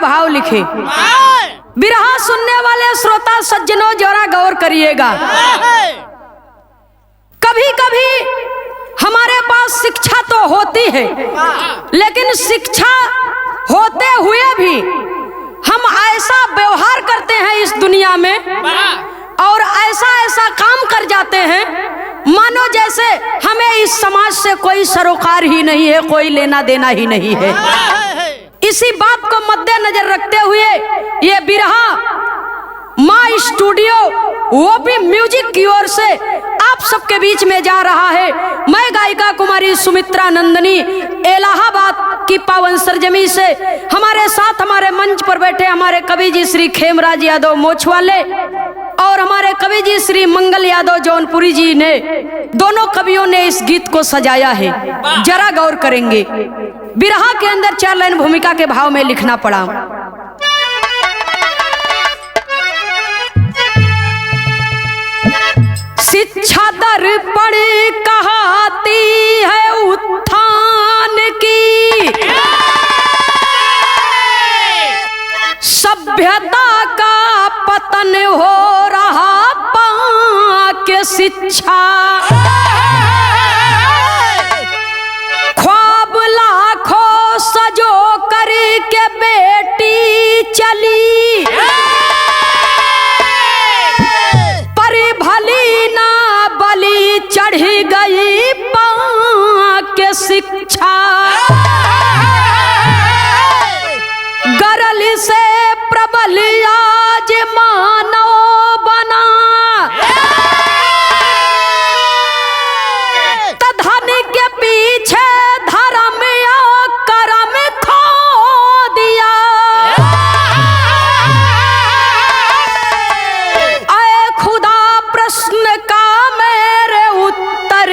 भाव लिखे। बिरहा सुनने वाले श्रोता सज्जनों जरा गौर करिएगा। कभी कभी हमारे पास शिक्षा तो होती है, लेकिन शिक्षा होते हुए भी हम ऐसा व्यवहार करते हैं इस दुनिया में और ऐसा ऐसा काम कर जाते हैं मानो जैसे हमें इस समाज से कोई सरोकार ही नहीं है, कोई लेना देना ही नहीं है। इसी बात को मद्देनजर रखते हुए ये बिरहा माँ स्टूडियो वो भी म्यूजिक की ओर से आप सबके बीच में जा रहा है। मैं गायिका कुमारी सुमित्रा नंदनी इलाहाबाद की पावन सरजमी से हमारे साथ हमारे मंच पर बैठे हमारे कवि जी श्री खेमराज यादव मोछवाले और हमारे कवि जी श्री मंगल यादव जौनपुरी जी ने, दोनों कवियों ने इस गीत को सजाया है। जरा गौर करेंगे। बिरहा के अंदर 4 लाइन भूमिका के भाव में लिखना पड़ा। शिक्षा दर्पण कहती है उत्थान की, सभ्यता का पतन हो रहा पाके शिक्षा। ख्वाब लाखों सजो करके बेटी चली, पर भली ना बली चढ़ी गई पाके शिक्षा। गरल से प्रबल आज मानव बना, धन के पीछे धर्म या कर्म खो दिया। ऐ खुदा प्रश्न का मेरे उत्तर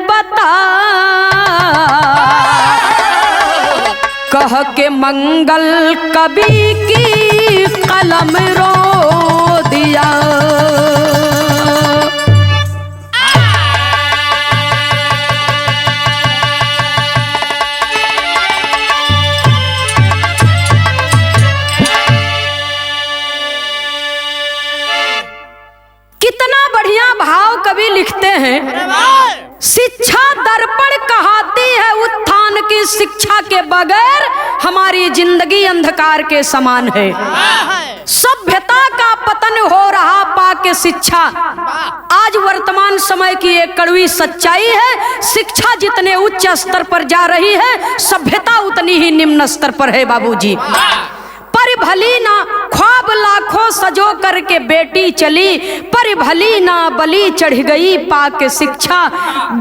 बता, कह के मंगल कवि की कलम रो दिया। कितना बढ़िया भाव कवि लिखते हैं। शिक्षा दर्पण कहती है उत्थान की, शिक्षा के बगैर हमारी जिंदगी अंधकार के समान है। सभ्यता का पतन हो रहा पाके शिक्षा। आज वर्तमान समय की एक कड़वी सच्चाई है, शिक्षा जितने उच्च स्तर पर जा रही है, सभ्यता उतनी ही निम्न स्तर पर है बाबूजी। पर भली ना ख्वाब लाखों सजो करके बेटी चली, पर भली ना बली चढ़ गई पाके शिक्षा।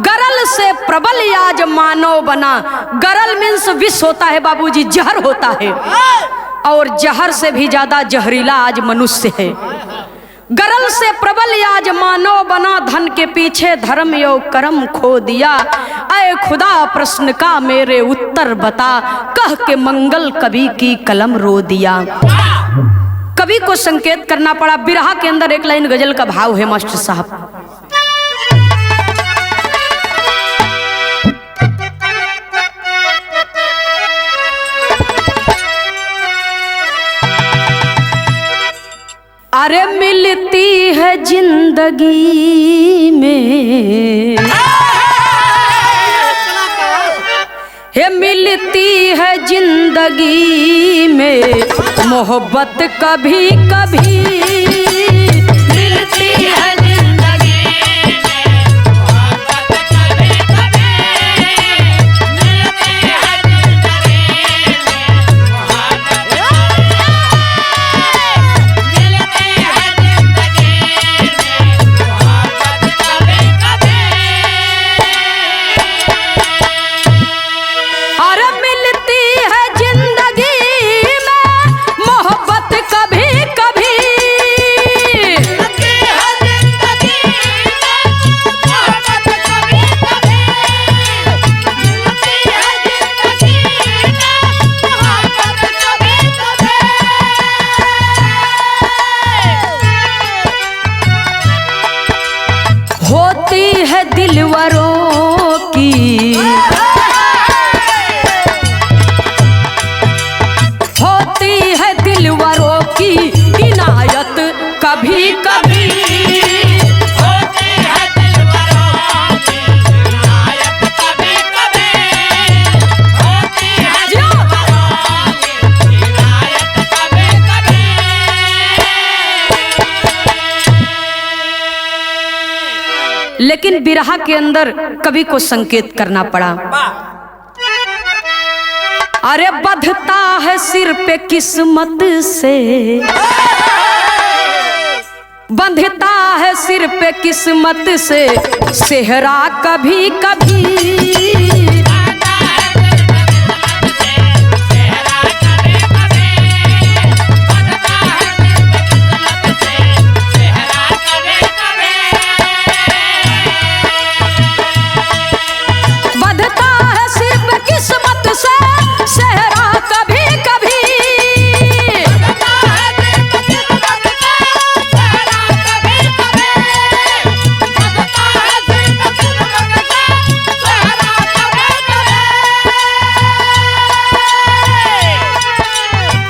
गरल से प्रबल आज मानव बना। गरल मीन्स विष होता है बाबूजी, जहर होता है, और जहर से भी ज्यादा जहरीला आज मनुष्य है। गरल से प्रबल आज मानव बना, धन के पीछे धर्म यो कर्म खो दिया। ऐ खुदा प्रश्न का मेरे उत्तर बता, कह के मंगल कवि की कलम रो दिया। कवि को संकेत करना पड़ा। बिरहा के अंदर 1 लाइन गजल का भाव है मास्टर साहब। अरे मिलती है जिंदगी में, हे मिलती है जिंदगी में मोहब्बत कभी कभी, मिलती है जिंदगी में मोहब्बत कभी कभी, मिलती है जिंदगी में मोहब्बत, मिलती है जिंदगी में मोहब्बत कभी कभी। अरे मिलती है जिंदगी में मोहब्बत कभी कभी, मिलती है जिंदगी में मोहब्बत कभी कभी, मिलती है जिंदगी में मोहब्बत कभी कभी। होती है दिलवरों की, होती है लेकिन बिरहा के अंदर कवि को संकेत करना पड़ा। अरे बंधता है सिर पे किस्मत से, बंधता है सिर पे किस्मत से सेहरा कभी कभी। सामने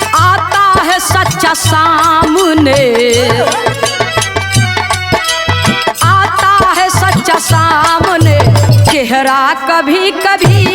आता है सच्चा सामने चेहरा कभी कभी। आता है सच्चा सामने चेहरा कभी कभी। आता है सच्चा सामने चेहरा कभी कभी।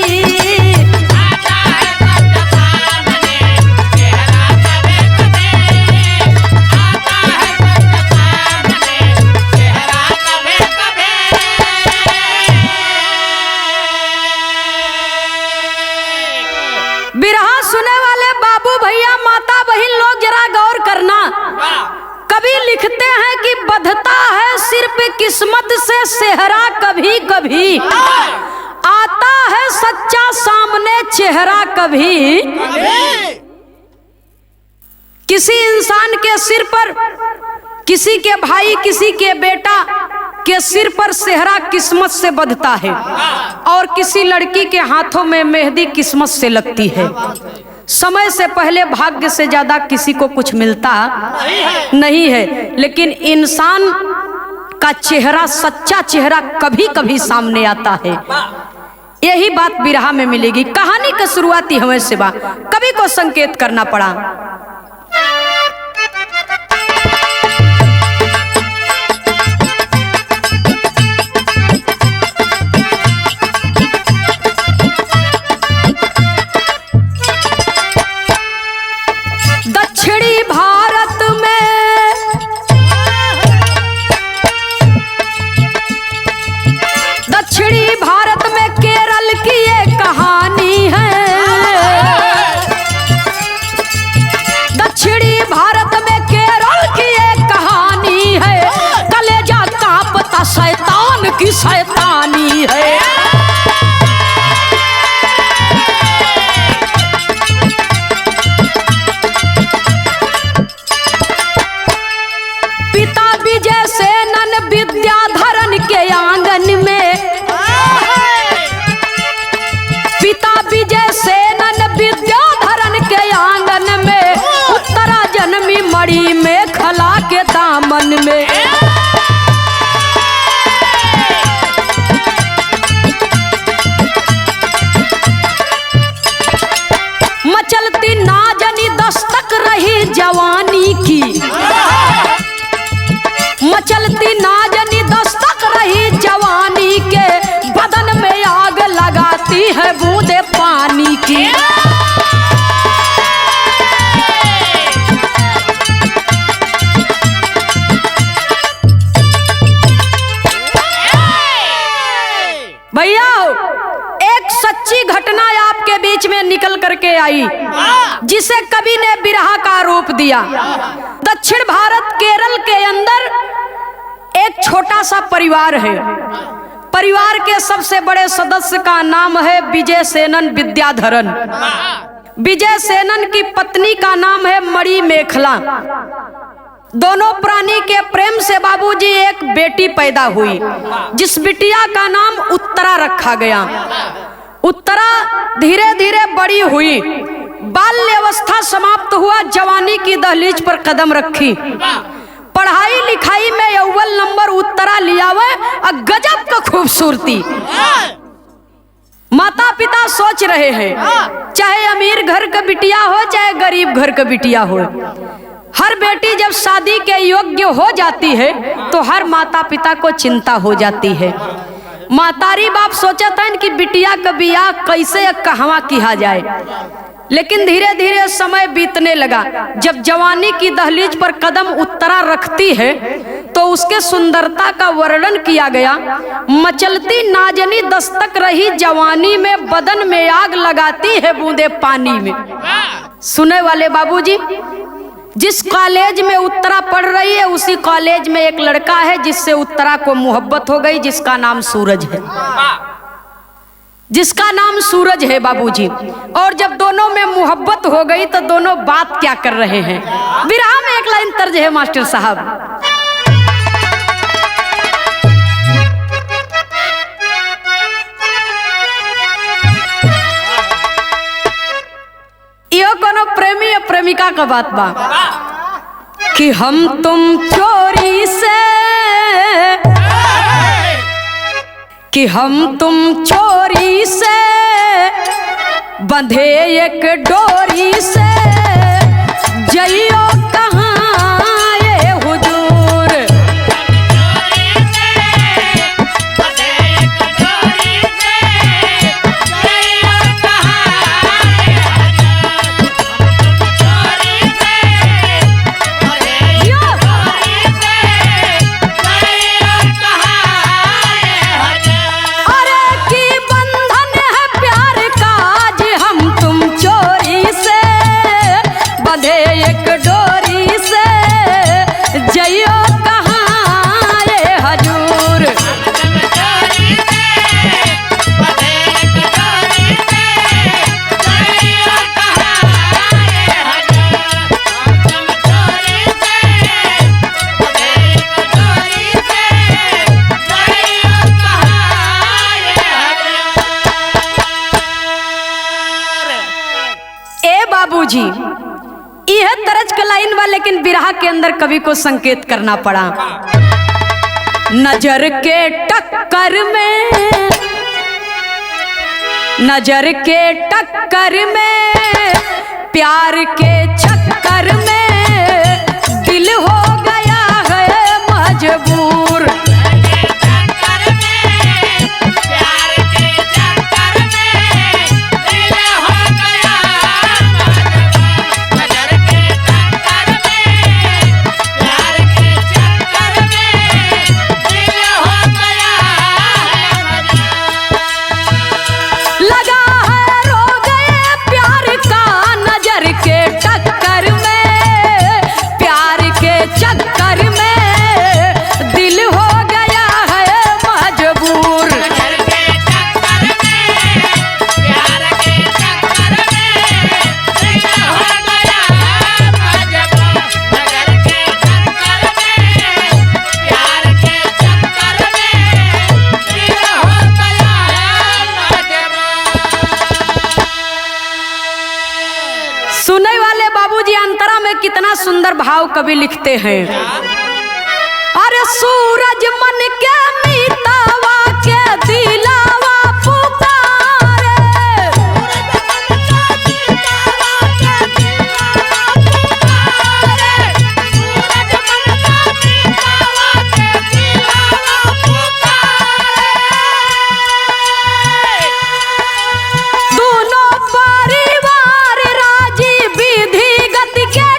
बिरहा सुने वाले बाबू भैया माता बहन लोग जरा गौर करना। कवि लिखते हैं कि बंधता है सिर पे किस्मत से सेहरा कभी कभी, आता है सच्चा सामने चेहरा कभी। किसी इंसान के सिर पर, किसी के भाई, किसी के बेटा के सिर पर सेहरा किस्मत से बंधता है, और किसी लड़की के हाथों में मेहंदी किस्मत से लगती है। समय से पहले भाग्य से ज्यादा किसी को कुछ मिलता नहीं है, लेकिन इंसान का चेहरा, सच्चा चेहरा कभी कभी सामने आता है। यही बात बिरहा में मिलेगी। कहानी का शुरुआती हमें से बा कवि को संकेत करना पड़ा। दक्षिणी भारत में केरल की एक कहानी है। दक्षिणी भारत में केरल की एक कहानी है। कलेजा कांपता शैतान की शैतानी है। पिता विजय सेनन विद्याधरन के आंगन में, पिता विजय सेनन विद्याधरन के आंगन में, उत्तरा जन्मी मणि में खला के दामन में। मचलती नाजनी दस्तक रही जवानी की, मचलती नाजनी दस्तक रही जवानी के, बदन में आग लगाती है बूंदे पानी की। भैया एक सच्ची घटना आपके बीच में निकल करके आई, जिसे कवि ने बिरहा का रूप दिया। दक्षिण भारत केरल के अंदर एक छोटा सा परिवार है। परिवार के सबसे बड़े सदस्य का नाम है विजय सेनन विद्याधरन। विजय सेनन की पत्नी का नाम है मणि मेखला। दोनों प्राणी के प्रेम से बाबूजी एक बेटी पैदा हुई, जिस बिटिया का नाम उत्तरा रखा गया। उत्तरा धीरे धीरे बड़ी हुई, बाल्यावस्था समाप्त हुआ, जवानी की दहलीज पर कदम रखी। पढ़ाई लिखाई में अव्वल नंबर उत्तरा लिया हुआ, गजब का खूबसूरती। माता पिता सोच रहे हैं, चाहे अमीर घर का बिटिया हो चाहे गरीब घर का बिटिया हो, हर बेटी जब शादी के योग्य हो जाती है तो हर माता पिता को चिंता हो जाती है। मातारी बाप सोचता है कि बिटिया का बियाह कैसे कहवा किया जाए। लेकिन धीरे धीरे समय बीतने लगा। जब जवानी की दहलीज पर कदम उत्तरा रखती है तो उसके सुंदरता का वर्णन किया गया। मचलती नाजनी दस्तक रही जवानी में, बदन में आग लगाती है बूंदे पानी में। सुने वाले बाबूजी, जिस कॉलेज में उत्तरा पढ़ रही है उसी कॉलेज में एक लड़का है जिससे उत्तरा को मोहब्बत हो गई, जिसका नाम सूरज है, जिसका नाम सूरज है बाबूजी। और जब दोनों में मोहब्बत हो गई तो दोनों बात क्या कर रहे हैं। विरह में एक लाइन तर्ज है मास्टर साहब, यो कोनो प्रेमी या प्रेमिका का बात बा कि हम तुम चोरी से, कि हम तुम चोरी से बंधे एक डोरी से, जइयो कहाँ ये हुजूर। बाबूजी यह तरज का लाइन बा, लेकिन बिरहा के अंदर कवि को संकेत करना पड़ा। नजर के टक्कर में, नजर के टक्कर में, प्यार के चक्कर में दिल हो गया है मजबूर। कितना सुंदर भाव कवि लिखते हैं। अरे सूरज मन के मीतावा के दिलावा पुकारे, दोनों परिवार राजी विधि गति के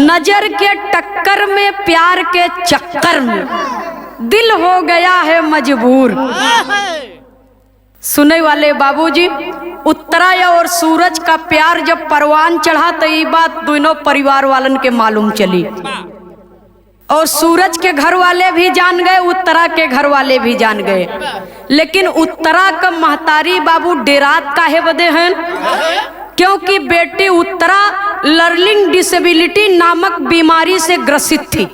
नजर के टक्कर में, प्यार के चक्कर में दिल हो गया है मजबूर। सुने वाले बाबूजी, उत्तरा और सूरज का प्यार जब परवान चढ़ा तो ये बात दोनों परिवार वालन के मालूम चली। और सूरज के घर वाले भी जान गए, उत्तरा के घर वाले भी जान गए। लेकिन उत्तरा का महतारी बाबू डेरात काहे बदे हैं? क्योंकि बेटी उत्तरा लर्निंग डिसेबिलिटी नामक बीमारी से ग्रसित थी।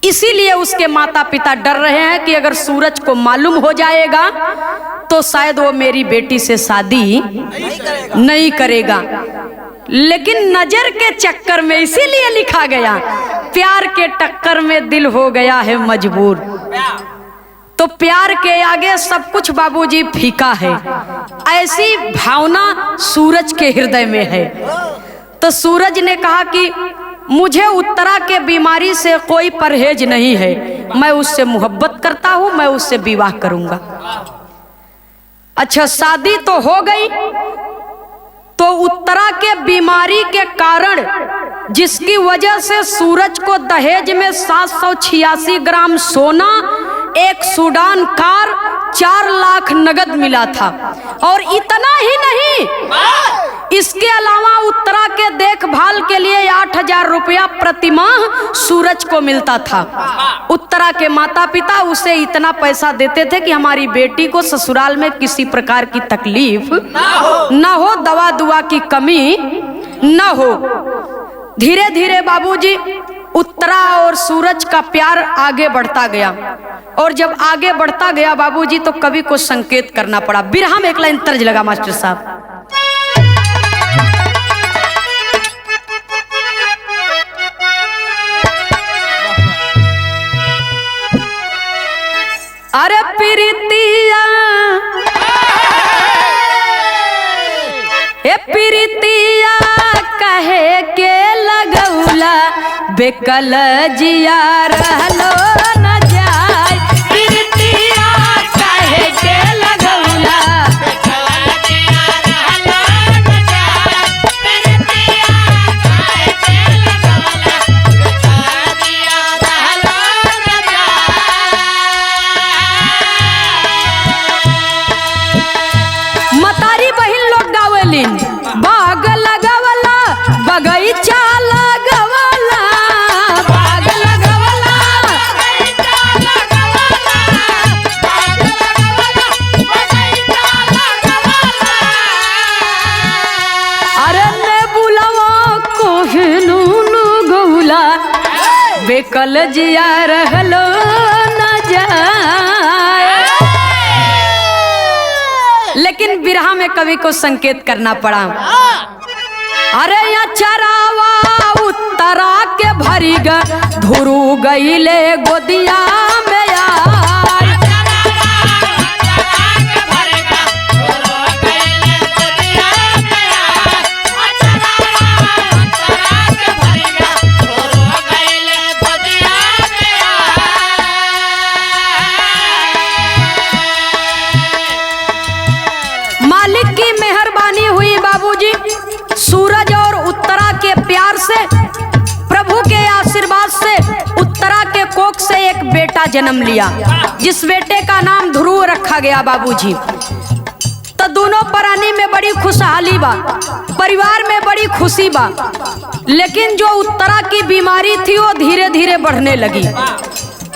इसीलिए उसके माता पिता डर रहे हैं कि अगर सूरज को मालूम हो जाएगा तो शायद वो मेरी बेटी से शादी नहीं करेगा। लेकिन नजर के चक्कर में, इसीलिए लिखा गया प्यार के टक्कर में दिल हो गया है मजबूर। तो प्यार के आगे सब कुछ बाबूजी फीका है, ऐसी भावना सूरज के हृदय में है। तो सूरज ने कहा कि मुझे उत्तरा के बीमारी से कोई परहेज नहीं है, मैं उससे मोहब्बत करता हूं, मैं उससे विवाह करूंगा। अच्छा, शादी तो हो गई। तो उत्तरा के बीमारी के कारण, जिसकी वजह से सूरज को दहेज में 786 ग्राम सोना, एक सूडान कार, 4 लाख नगद मिला था। और इतना ही नहीं, इसके अलावा उत्तरा के देखभाल के लिए 8,000 रुपया प्रतिमाह सूरज को मिलता था। उत्तरा के माता पिता उसे इतना पैसा देते थे कि हमारी बेटी को ससुराल में किसी प्रकार की तकलीफ ना हो, दवा दुआ की कमी ना हो। धीरे धीरे बाबूजी उत्तरा और सूरज का प्यार आगे बढ़ता गया। और जब आगे बढ़ता गया बाबूजी तो कवि को संकेत करना पड़ा। बिरहा में एक लाइन तर्ज लगा मास्टर साहब। अरे प्रीतिया, ए प्रीतिया कहे के लगौला, बेकल जिया रहलो न जाय। प्रीतिया कहे के लगौला, बेकल जिया रहलो न जाय। प्रीतिया कहे के लगौला, बेकल जिया रहलो न जाय। मतारी बहिन लोग गावेलिन, बाग लगावला बगीचा लगावला, बाग लगावला बगीचा लगावला, बाग लगावला बगीचा लगावला। अरे ने बुलावा कोहिनू नु गौला, बेकल जिया रहलो न जाए। लेकिन बिरहा में कवि को संकेत करना पड़ा। अरे या चरावा उत्तरा के भरी ग, धुरु गईले गोदिया में यार। मालिक की मेहरबानी हुई बाबूजी, सूरज और उत्तरा के प्यार से, प्रभु के आशीर्वाद से उत्तरा के कोख से एक बेटा जन्म लिया, जिस बेटे का नाम ध्रुव रखा गया बाबूजी। तो दोनों प्राणी में बड़ी खुशहाली बा, परिवार में बड़ी खुशी बा। लेकिन जो उत्तरा की बीमारी थी वो धीरे धीरे बढ़ने लगी।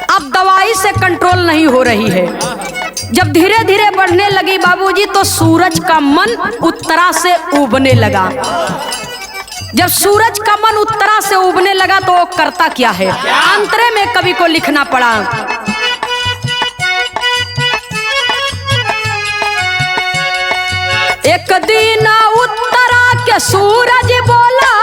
अब दवाई से कंट्रोल नहीं हो रही है। जब धीरे धीरे बढ़ने लगी बाबूजी तो सूरज का मन उत्तरा से उबने लगा। जब सूरज का मन उत्तरा से उबने लगा तो वो करता क्या है, अंतरे में कवि को लिखना पड़ा। एक दिन उत्तरा के सूरज बोला,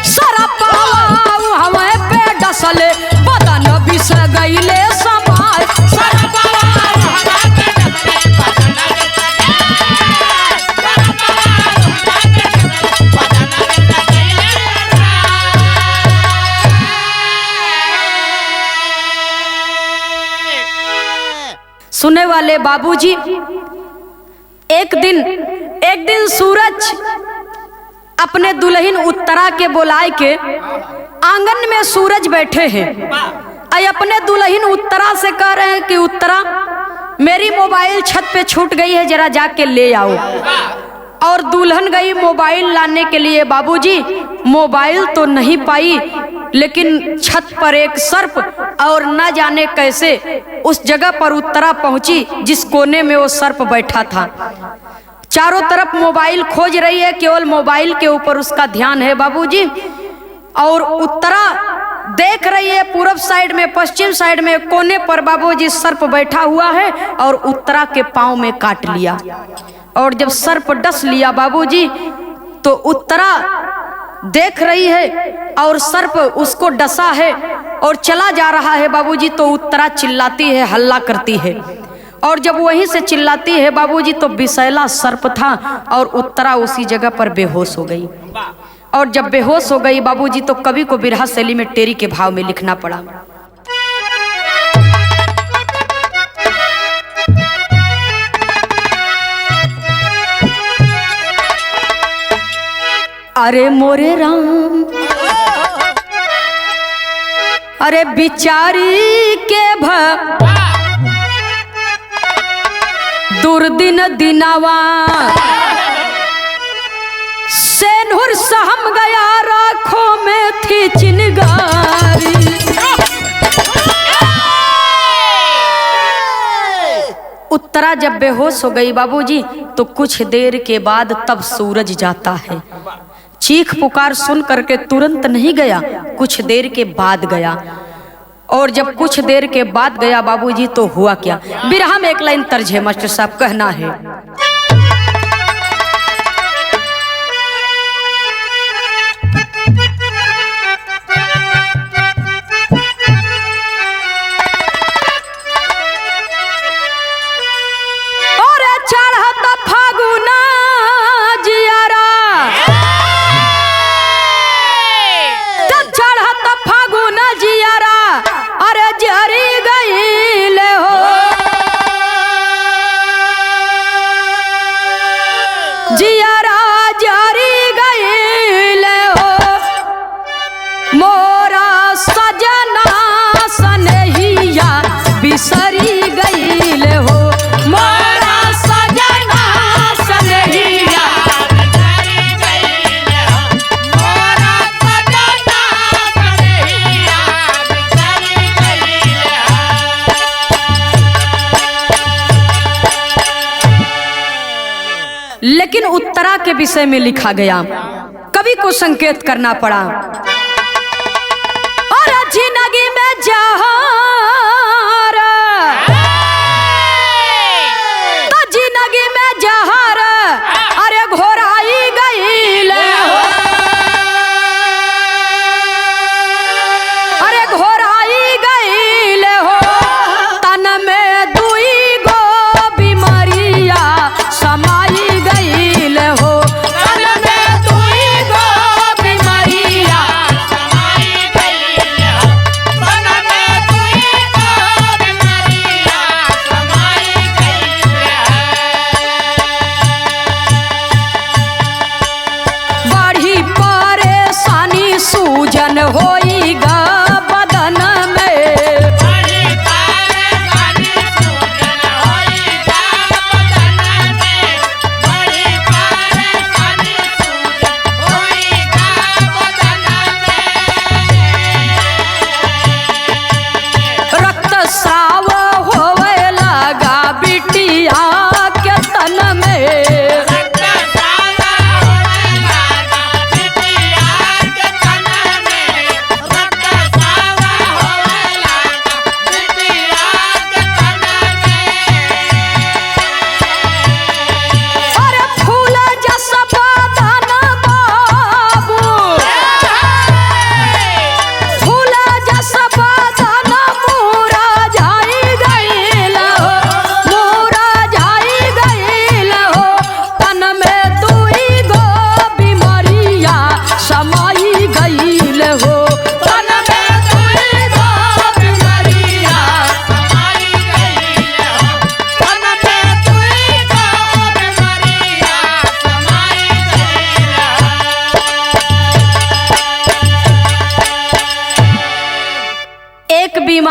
सरपावा हमें पे डसले, बदन बिस गईले समाय। सुनने वाले बाबूजी, एक दिन सूरज अपने दुल्हन उत्तरा के बुलाए के आंगन में सूरज बैठे हैं। अपने दुल्हन उत्तरा से कह रहे हैं कि उत्तरा, मेरी मोबाइल छत पे छूट गई है, जरा जाके ले आओ। और दुल्हन गई मोबाइल लाने के लिए। बाबूजी मोबाइल तो नहीं पाई, लेकिन छत पर एक सर्प, और न जाने कैसे उस जगह पर उत्तरा पहुंची जिस कोने में वो सर्प बैठा था। चारों तरफ मोबाइल खोज रही है, केवल मोबाइल के ऊपर उसका ध्यान है बाबूजी। और उत्तरा देख रही है पूरब साइड में, पश्चिम साइड में कोने पर बाबूजी सर्प बैठा हुआ है, और उत्तरा के पांव में काट लिया। और जब सर्प डस लिया बाबूजी, तो उत्तरा देख रही है और सर्प उसको डसा है और चला जा रहा है बाबूजी। तो उत्तरा चिल्लाती है, हल्ला करती है, और जब वहीं से चिल्लाती है बाबूजी तो विषैला सर्प था, और उत्तरा उसी जगह पर बेहोश हो गई। और जब बेहोश हो गई बाबूजी तो कवि को बिरहा शैली में टेरी के भाव में लिखना पड़ा। अरे मोरे राम, अरे बिचारी के दुर्दिन दिनावा, सेनुर सहम गया राखों में थी चिनगारी। उत्तरा जब बेहोश हो गई बाबूजी तो कुछ देर के बाद तब सूरज जाता है। चीख पुकार सुन करके तुरंत नहीं गया, कुछ देर के बाद गया। और जब कुछ देर के बाद गया बाबूजी तो हुआ क्या, बिरहा में एक लाइन तर्ज है मास्टर साहब, कहना है। लेकिन उत्तरा के विषय में लिखा गया, कवि को संकेत करना पड़ा। और जिंदगी में जहर, तो जिंदगी में जहर, अरे घोराई गई ले हो, अरे घोराई गई ले हो, तन में दुई गो बीमारिया समाई बीमारिया समाई गई हो,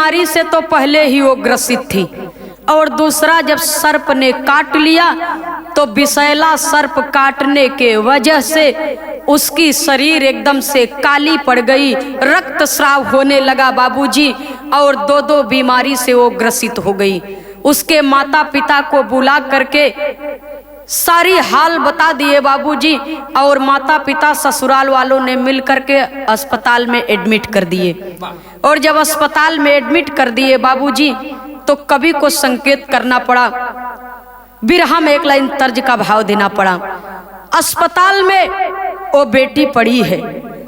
बीमारी से तो पहले ही वो ग्रसित थी, और दूसरा जब सर्प ने काट लिया तो विषैला सर्प काटने के वजह से उसकी शरीर एकदम से काली पड़ गई, रक्तस्राव होने लगा बाबूजी, और दो बीमारी से वो ग्रसित हो गई। उसके माता पिता को बुला करके सारी हाल बता दिए बाबूजी, और माता पिता ससुराल वालों ने मिल करके अस्पताल में एडमिट कर दिए। और जब अस्पताल में एडमिट कर दिए बाबूजी तो कवि को संकेत करना पड़ा, बिरहा में एक लाइन तर्ज का भाव देना पड़ा। अस्पताल में वो बेटी पड़ी है,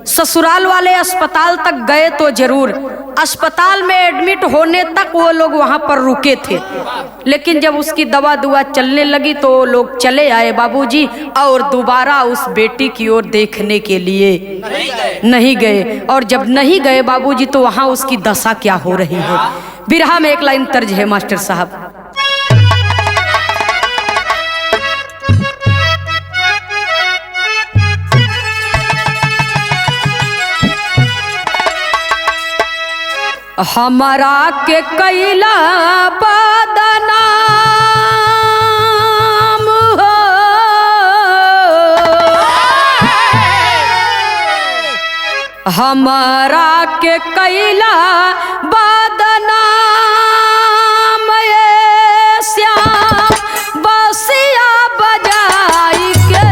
ससुराल वाले अस्पताल तक गए तो जरूर, अस्पताल में एडमिट होने तक वो लोग वहां पर रुके थे, लेकिन जब उसकी दवा दुआ चलने लगी तो वो लोग चले आए बाबूजी, और दोबारा उस बेटी की ओर देखने के लिए नहीं गए। और जब नहीं गए बाबूजी तो वहां उसकी दशा क्या हो रही है। बिरहा में एक लाइन तर्ज है मास्टर साहब, हमारा के कैला बदनाम हो, हमारा के कैला बदनाम ये श्याम बसिया बजाई के,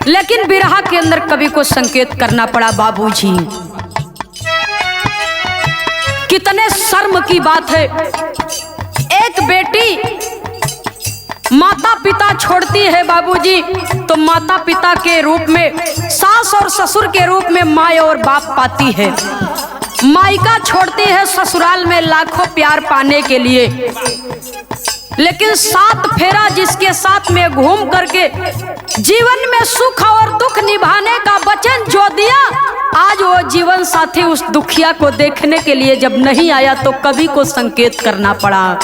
लेकिन बिरहा के अंदर कवि को संकेत करना पड़ा बाबूजी। कितने शर्म की बात है, एक बेटी माता पिता छोड़ती है बाबूजी तो माता पिता के रूप में, सास और ससुर के रूप में माँ और बाप पाती है। मायका छोड़ती है ससुराल में लाखों प्यार पाने के लिए, लेकिन सात फेरा जिसके साथ में घूम करके जीवन में सुख और दुख निभाने का वचन जो दिया, आज वो जीवन साथी उस दुखिया को देखने के लिए जब नहीं आया तो कवि को संकेत करना पड़ा।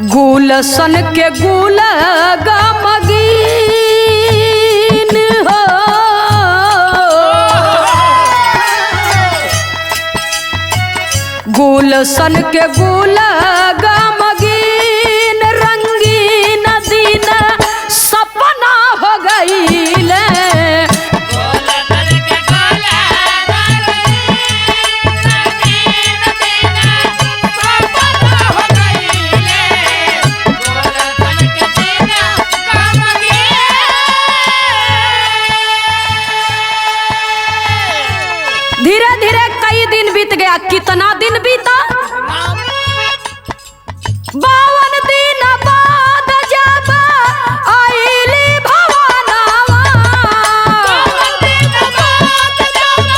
गुलशन के गुल गमगीन हो, गुलशन के गुल गमगीन रंगीन दिन सपना हो गईले, धीरे धीरे कई दिन बीत गया। कितना दिन बीता? 52 दिन बाद जब आईली भवानावा, 52 दिन बाद जब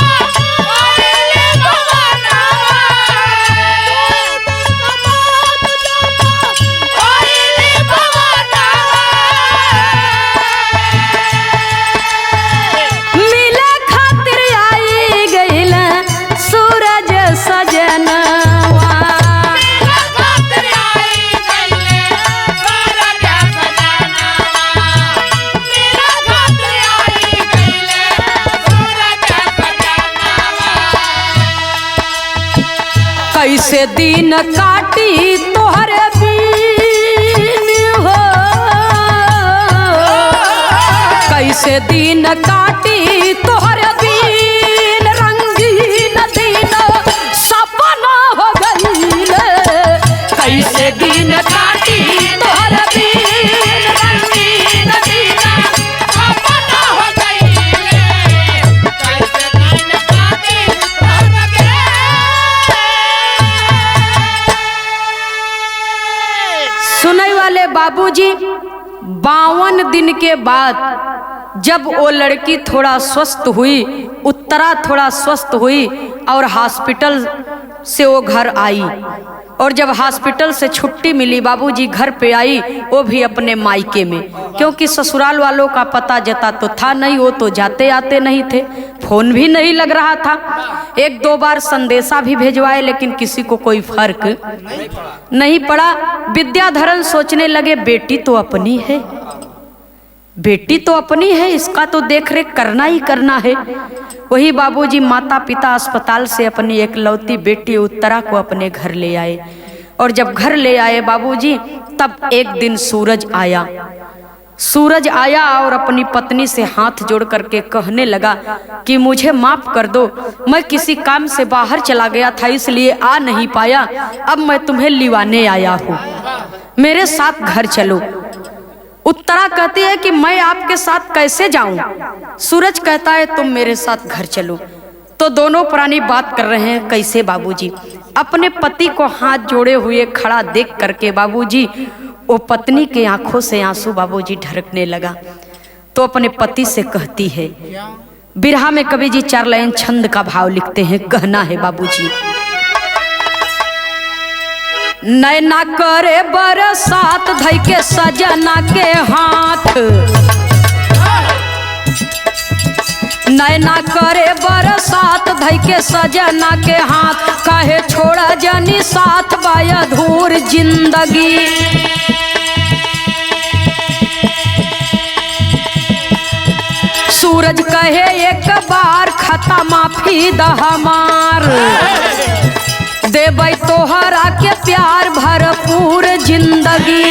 आईली भवानावा, आईली भवानावा, मिले खातिर आई गइल सूरज सजनवा, कैसे दिन काटी तोहरे बीन हो, कैसे दिन काटी तोहरे बीन रंगीन दिन सपना हो गईले, कैसे दिन काटी तोहरे बीन रंगीन दिन सपना हो गईले, कैसे दिन काटी तोहरे। सुनने वाले बाबूजी, 52 दिन के बाद जब वो लड़की थोड़ा स्वस्थ हुई, उत्तरा थोड़ा स्वस्थ हुई और हॉस्पिटल से वो घर आई और जब हॉस्पिटल से छुट्टी मिली बाबूजी घर पे आई, वो भी अपने मायके में, क्योंकि ससुराल वालों का पता जता तो था नहीं, वो तो जाते आते नहीं थे, फोन भी नहीं लग रहा था। एक दो बार संदेशा भी भेजवाए लेकिन किसी को कोई फर्क नहीं पड़ा। विद्याधरण सोचने लगे बेटी तो अपनी है, बेटी तो अपनी है, इसका तो देख रेख करना ही करना है। वही बाबूजी माता पिता अस्पताल से अपनी एकलौती बेटी उत्तरा को अपने घर ले आए। और जब घर ले आए बाबूजी, तब एक दिन सूरज आया। सूरज आया और अपनी पत्नी से हाथ जोड़ करके कहने लगा कि मुझे माफ कर दो, मैं किसी काम से बाहर चला गया था इसलिए आ नहीं पाया, अब मैं तुम्हें लिवाने आया हूँ, मेरे साथ घर चलो। उत्तरा कहती है कि मैं आपके साथ कैसे जाऊं? सूरज कहता है तुम मेरे साथ घर चलो। तो दोनों प्राणी बात कर रहे हैं कैसे बाबूजी? अपने पति को हाथ जोड़े हुए खड़ा देख करके बाबूजी, वो पत्नी के आंखों से आंसू बाबूजी ढरकने लगा। तो अपने पति से कहती है, बिरहा में कवि जी 4 लाइन छंद का भाव लिखते हैं, कहना है बाबूजी, नैना करे बरसात धई के सजना के हाथ, नैना करे बरसात धई के सजना के हाथ, काहे छोड़ा जनी साथ बाया धूर जिंदगी। सूरज कहे एक बार खता माफी द हमार, देबै तोहरा के प्यार भरपूर जिंदगी।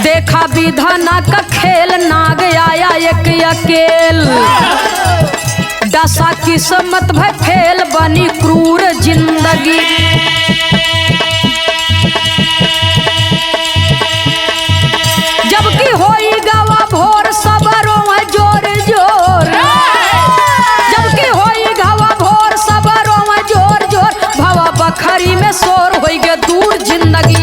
देखा विधाना का खेल, नाग आया एक अकेल, दशा किस्मत भय फेल बनी क्रूर जिंदगी। जबकि होई गवा भोर सबरों जोर जोर, जबकि होई गवा भोर सबरों जोर जोर, भवा बखरी में शोर होई गे दूर जिंदगी।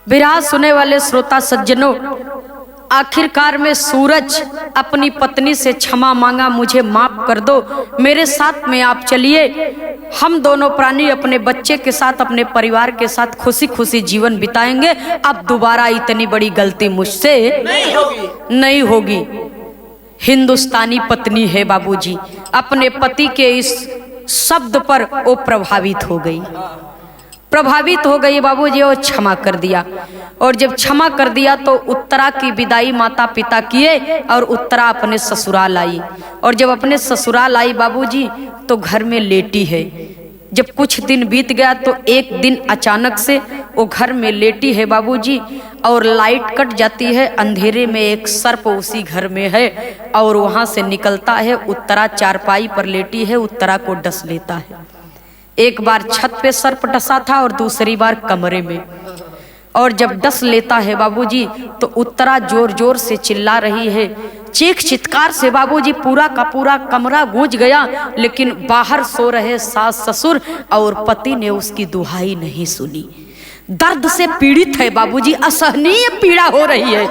विराज सुने वाले श्रोता सज्जनों, आखिरकार में सूरज अपनी पत्नी से क्षमा मांगा, मुझे माफ कर दो, मेरे साथ में आप चलिए, हम दोनों प्राणी अपने बच्चे के साथ अपने परिवार के साथ खुशी खुशी जीवन बिताएंगे, अब दोबारा इतनी बड़ी गलती मुझसे नहीं होगी। हिंदुस्तानी पत्नी है बाबूजी, अपने पति के इस शब्द पर वो प्रभावित हो गई बाबूजी, और क्षमा कर दिया। और जब क्षमा कर दिया तो उत्तरा की विदाई माता पिता किए और उत्तरा अपने ससुराल आई। और जब अपने ससुराल आई बाबूजी, तो घर में लेटी है। जब कुछ दिन बीत गया तो एक दिन अचानक से वो घर में लेटी है बाबूजी, और लाइट कट जाती है, अंधेरे में एक सर्प उसी घर में है और वहां से निकलता है। उत्तरा चारपाई पर लेटी है, उत्तरा को डस लेता है। एक बार छत पे सर्प डसा था और दूसरी बार कमरे में। और जब डस लेता है बाबूजी, तो उत्तरा जोर जोर से चिल्ला रही है, चीख चित्कार से बाबूजी पूरा का पूरा कमरा गूंज गया, लेकिन बाहर सो रहे सास ससुर और पति ने उसकी दुहाई नहीं सुनी। दर्द से पीड़ित है बाबूजी, असहनीय पीड़ा हो रही है,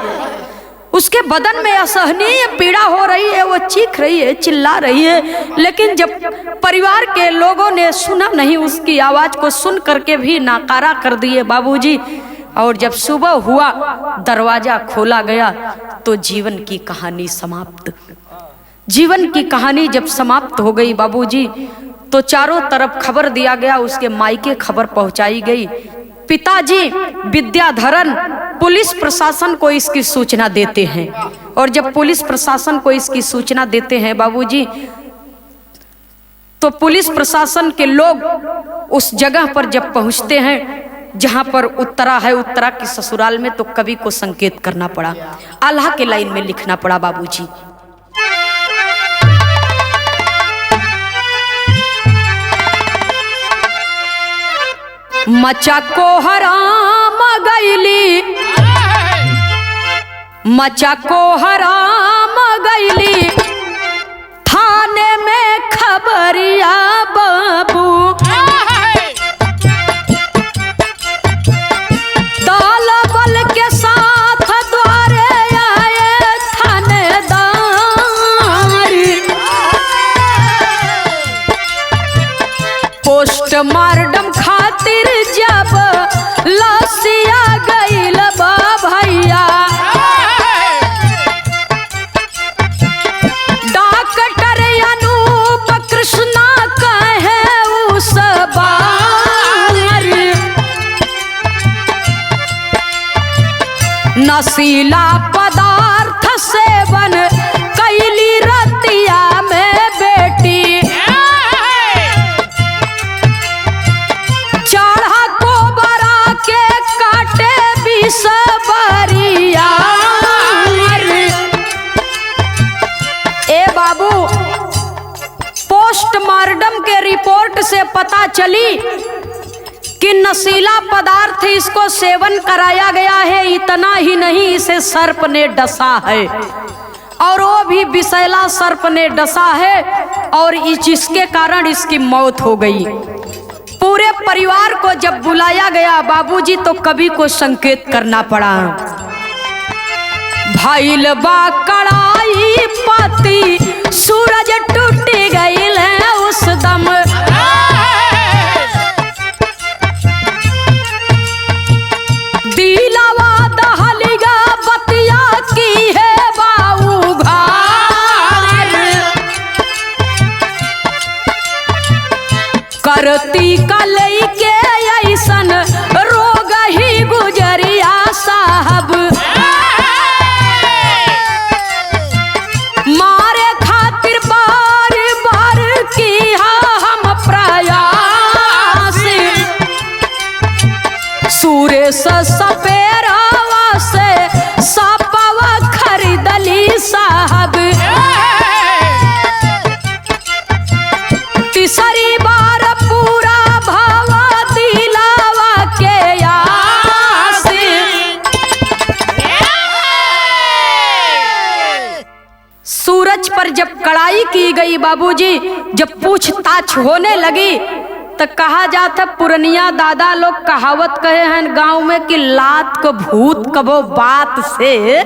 उसके बदन में असहनीय पीड़ा हो रही है, वो चीख रही है, चिल्ला रही है। लेकिन जब परिवार के लोगों ने सुना नहीं, उसकी आवाज को सुन करके भी नाकारा कर दिए बाबूजी। और जब सुबह हुआ, दरवाजा खोला गया तो जीवन की कहानी समाप्त। जीवन की कहानी जब समाप्त हो गई बाबूजी, तो चारों तरफ खबर दिया गया, उसके मायके खबर पहुंचाई गई। पिताजी विद्याधरण पुलिस प्रशासन को इसकी सूचना देते हैं। और जब पुलिस प्रशासन को इसकी सूचना देते हैं बाबूजी, तो पुलिस प्रशासन के लोग उस जगह पर जब पहुंचते हैं जहां पर उत्तरा है, उत्तरा की ससुराल में, तो कवि को संकेत करना पड़ा, आल्हा के लाइन में लिखना पड़ा बाबूजी। मचा को हराम गईली, मचा को हराम कैली थाने में खबरिया बाबू, दल बल के साथ द्वारे आए थानेदार। पोस्टमार्टम खातिर जब लसिया गईल बा भैया, डॉक्टर अनूप कृष्णा कहे उस बार, नशीला पदार्थ सेवन कैली रतिया में बेटी, चढ़ा को बरा के काटे बिसबरिया। ए बाबू, पोस्टमार्टम के रिपोर्ट से पता चली कि नशीला पदार्थ इसको सेवन कराया गया है। इतना ही नहीं, इसे सर्प ने डसा है, और वो भी विषैला सर्प ने डसा है, और जिसके कारण इसकी मौत हो गई। पूरे परिवार को जब बुलाया गया बाबूजी, तो कवि को संकेत करना पड़ा। भइल बा कड़ाई पाती, सूरज टूट गईल है उस दम, दिलावा दहलिगा बतिया की है बाऊ घार, करती कलई के ऐसन रोग ही गुजरिया साहब, मारे खातिर बार बार की हम प्रयास, सुरेश सपेरावा से सपावा खरीदली साहब, तीसरी बार पूरा भावा दिलावा के आस। सूरज पर जब कड़ाई की गई बाबूजी, जब पूछताछ होने लगी, तो कहा जाता पुरनिया दादा लोग कहावत कहे हैं गांव में कि लात को भूत कबो बात से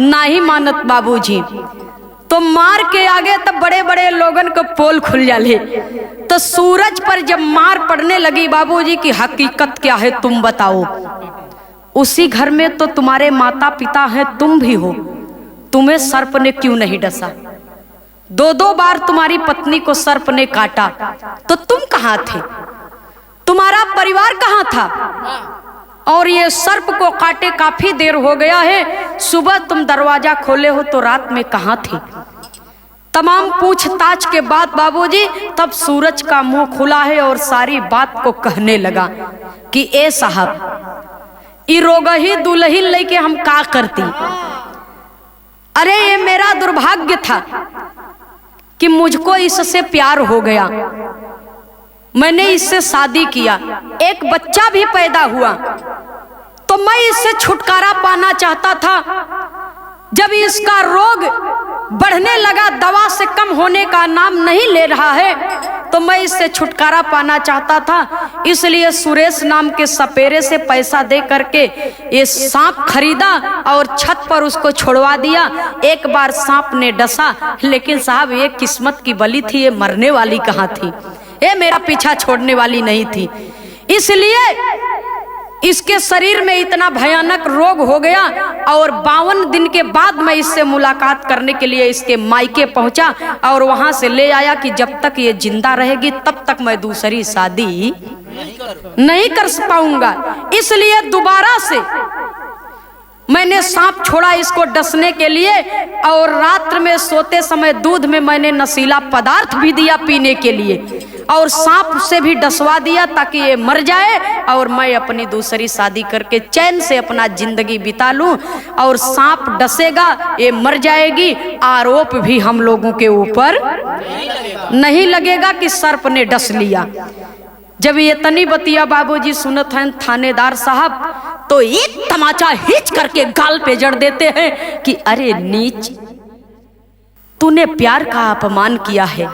नहीं मानत बाबूजी। तो मार के आगे तब बड़े बड़े लोगन को पोल खुल जाले। तो सूरज पर जब मार पड़ने लगी बाबूजी की हकीकत क्या है तुम बताओ। उसी घर में तो तुम्हारे माता पिता हैं, तुम भी हो, तुम्हें सर्प ने क्यों नहीं डसा? दो दो बार तुम्हारी पत्नी को सर्प ने काटा, तो तुम कहाँ थे? तुम्हारा परिवार कहाँ था? और ये सर्प को काटे काफी देर हो गया है, सुबह तुम दरवाजा खोले हो तो रात में कहाँ थे? तमाम पूछताछ के बाद बाबूजी तब सूरज का मुंह खुला है और सारी बात को कहने लगा कि ए साहब, ई रोगही दुल्हन लेके हम का करती? अरे ये मेरा दुर्भाग्य था कि मुझको इससे प्यार हो गया, मैंने इससे शादी किया, एक बच्चा भी पैदा हुआ, तो मैं इससे छुटकारा पाना चाहता था। जब इसका रोग बढ़ने लगा, दवा से कम होने का नाम नहीं ले रहा है, तो मैं इससे छुटकारा पाना चाहता था। इसलिए सुरेश नाम के सपेरे से पैसा दे करके ये सांप खरीदा और छत पर उसको छोड़वा दिया। एक बार सांप ने डसा, लेकिन साहब ये किस्मत की बलि थी, ये मरने वाली कहाँ थी, ये मेरा पीछा छोड़ने वाली नहीं थी। इसलिए इसके शरीर में इतना भयानक रोग हो गया और 52 दिन के बाद मैं इससे मुलाकात करने के लिए इसके मायके पहुंचा और वहां से ले आया कि जब तक ये जिंदा रहेगी तब तक मैं दूसरी शादी नहीं कर पाऊंगा। इसलिए दोबारा से मैंने सांप छोड़ा इसको डसने के लिए, और रात्र में सोते समय दूध में मैंने नशीला पदार्थ भी दिया पीने के लिए, और सांप से भी डसवा दिया ताकि ये मर जाए और मैं अपनी दूसरी शादी करके चैन से अपना जिंदगी बिता लूं। और सांप डसेगा, ये मर जाएगी, आरोप भी हम लोगों के ऊपर नहीं लगेगा कि सर्प ने डस लिया। जब ये तनी बतिया बाबूजी सुनत हैं थानेदार साहब, तो एक तमाचा हिच करके गाल पे जड़ देते हैं कि अरे नीच, तूने प्यार का अपमान किया है,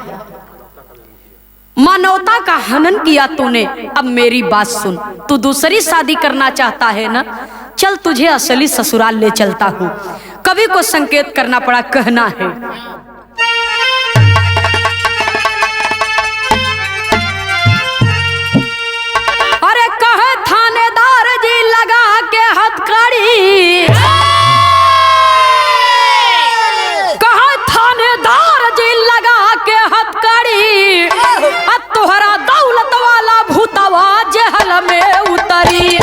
मानवता का हनन किया तूने। अब मेरी बात सुन, तू दूसरी शादी करना चाहता है ना, चल तुझे असली ससुराल ले चलता हूँ। कवि को संकेत करना पड़ा, कहना है अरे कहे थानेदार जी लगा के हथकड़ी, कहा थानेदार जी लगा के हथकड़ी, तोहरा दौलत वाला भूतवा जहल में उतरी।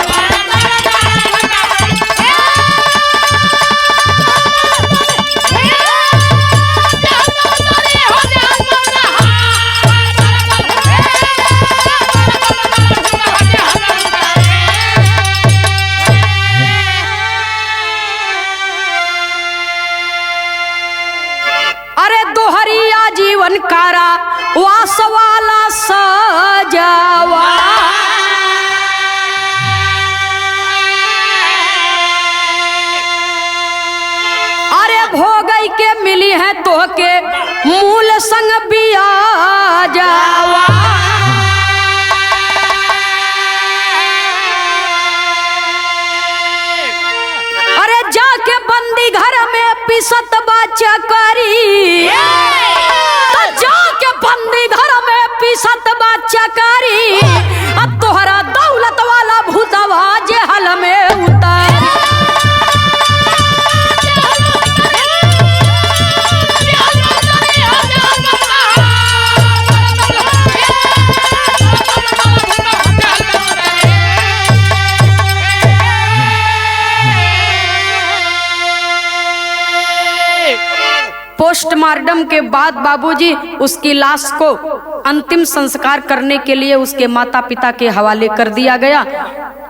अरे दोहरिया जीवन कारा वास वाला सजावा, अरे भोगई के मिली है तो के मूल संग बिया जावा। अरे जाके बंदी घर में पिसत बच्चा करी, जाके बंदी घर में पिसत बच्चा करी, अब तोहरा दौलत वाला भूतवा जहल में उतर। पोस्टमार्टम के बाद बाबूजी उसकी लाश को अंतिम संस्कार करने के लिए उसके माता पिता के हवाले कर दिया गया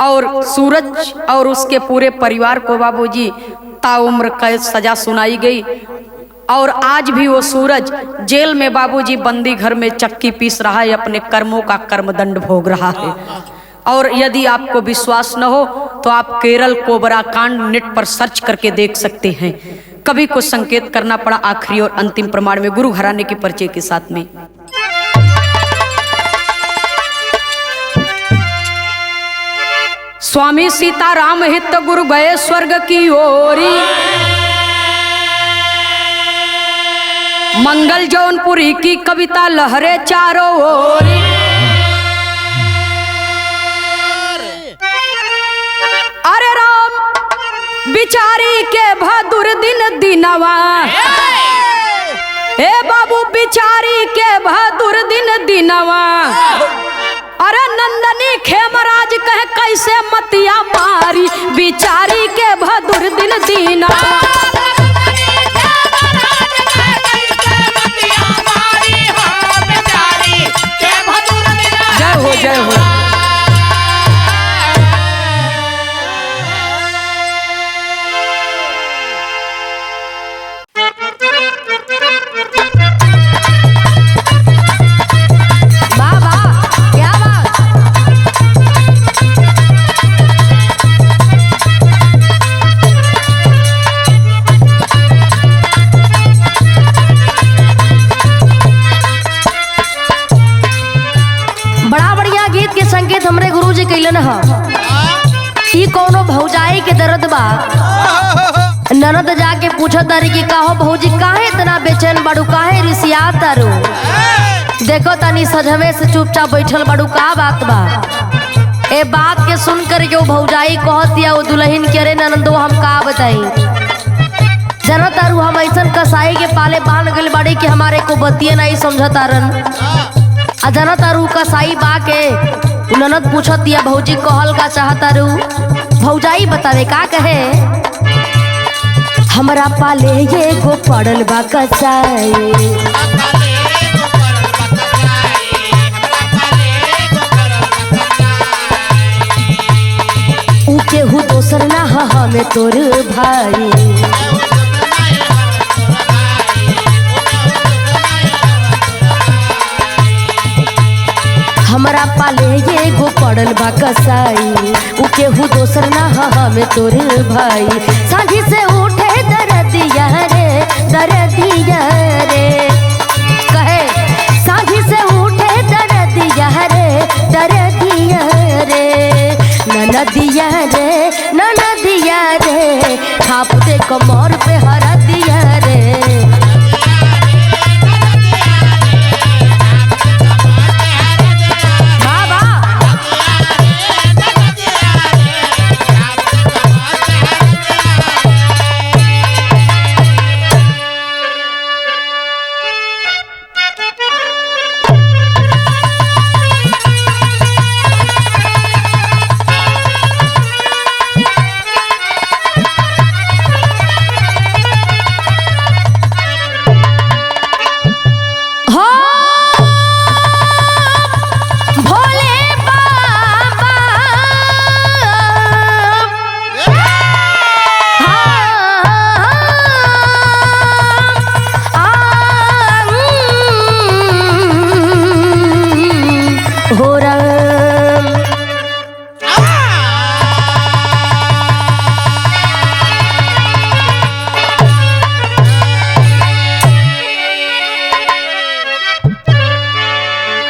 और सूरज और उसके पूरे परिवार को बाबूजी ताउम्र कैद सजा सुनाई गई। और आज भी वो सूरज जेल में बाबूजी बंदी घर में चक्की पीस रहा है, अपने कर्मों का कर्मदंड भोग रहा है। और यदि आपको विश्वास न हो तो आप केरल कोबरा कांड नेट पर सर्च करके देख सकते हैं। कवि को संकेत करना पड़ा आखिरी और अंतिम प्रमाण में गुरु घराने के परिचय के साथ में। स्वामी सीताराम हित गुरु गए स्वर्ग की ओरी, मंगल जौनपुरी की कविता लहरे चारों ओरी। अरे राम बिचारी के बहादुर दिन दिनवा, ए बाबू बिचारी के बहादुर दिन दिनवा। अरे नंदनी खेमराज कह कैसे मतिया मारी, बिचारी के बहादुर दिन दिनवा। जय हो जय हो। हमरे गुरुजी कैलन ह ई कोनो भौजाई के दर्द बा। ननद जाके पूछत तारी कि काहो भौजी काहे इतना बेचैन बाड़ू, काहे रिसिया तारू। देखो तनी सजवे से चुपचाप बैठल बाड़ू, का बात बा। ए बात के सुन कर के वो भौजाई कहतिया वो दुल्हन के, अरे ननदो हम का बताई, जरा तारू हम ऐसन कसाई के पाले बांध गइल बाड़ी कि हमारे को बतिये नहीं समझतारन। अजना तारू कसाई बा के ननद पूछत दिया भौजी कहल का चाहतारू। भौजाई बतावे का कहे, हमरा पाले ये गो पड़ल बा कसाई, ऊ केहू दोसर ना हमें तोर भाई। हमरा पाले ये गो पड़ल बा कसाई, ऊ केहू दोसर ना हमें तोर भाई। सांझी से उठे दरदिया रे, दर्दिया रे, कहे साझी से उठे दर्दिया रे, दर्दिया रे, ननदिया रे, ननदिया रे, छाप दे कमर पे हरदिया रे।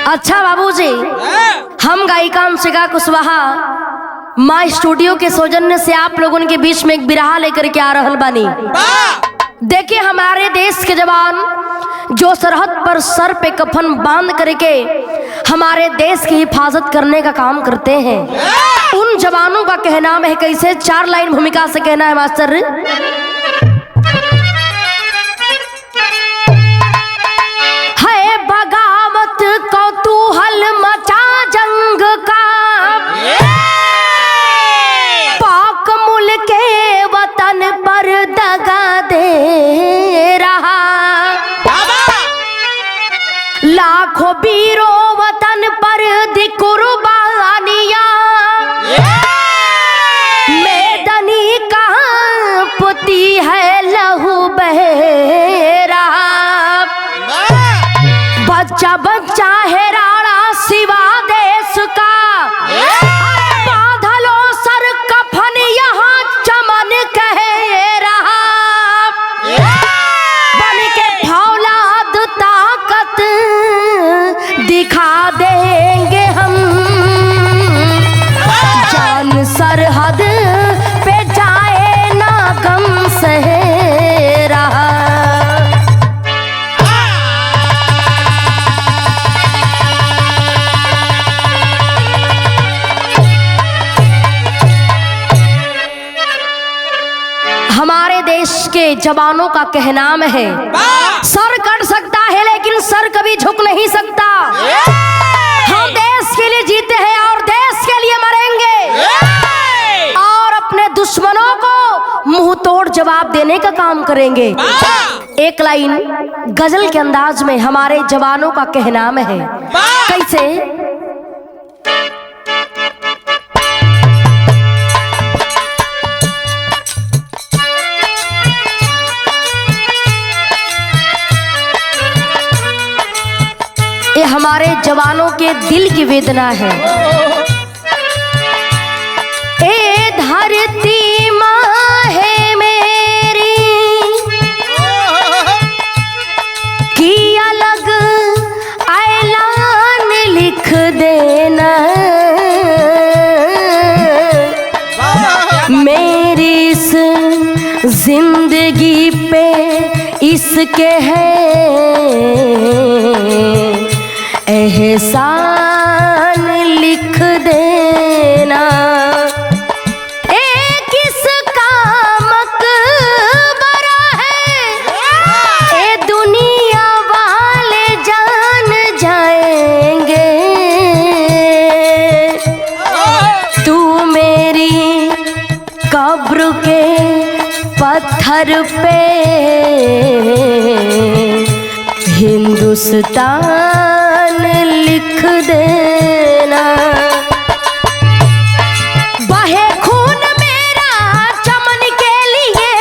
अच्छा बाबूजी, हम गायिका अंशिका कुशवाहा माँ स्टूडियो के सौजन्य से आप लोगों के बीच में एक बिरहा लेकर के आ रहल बानी। देखिए, हमारे देश के जवान जो सरहद पर सर पे कफन बांध करके हमारे देश की हिफाजत करने का काम करते हैं, उन जवानों का कहना है कैसे, 4 लाइन भूमिका से कहना है मास्टर। है बगावत कौतूहल मचा जंग का, पाक मुल्क के वतन पर दगा दे रहा, लाखों वीरों वतन पर दी कुर्बानियां, मैदानी कहाँ पुती है लहू बह रहा, बच्चा बच्चा है राणा सिवा देश का, बादलों सर कफन यहाँ चमन कह रहा, बन के फौलाद ताकत दिखा देंगे हम, जान सरहद पे जाए ना गम सह रहा। हमारे देश के जवानों का कहनाम है, सर कट सकता है लेकिन सर कभी झुक नहीं सकता। हम देश के लिए जीते हैं और देश के लिए मरेंगे, और अपने दुश्मनों को मुंह तोड़ जवाब देने का काम करेंगे। एक लाइन गजल के अंदाज में हमारे जवानों का कहनाम है, कैसे? ये हमारे जवानों के दिल की वेदना है। ए धरती माँ है मेरी की अलग ऐलान लिख देना, मेरी इस जिंदगी पे इसके है एहसान लिख देना, एक इसका मकबरा है, ए दुनिया वाले जान जाएंगे, तू मेरी कब्र के पत्थर पे हिंदुस्तान लिख देना, बहे खून मेरा चमन के लिए,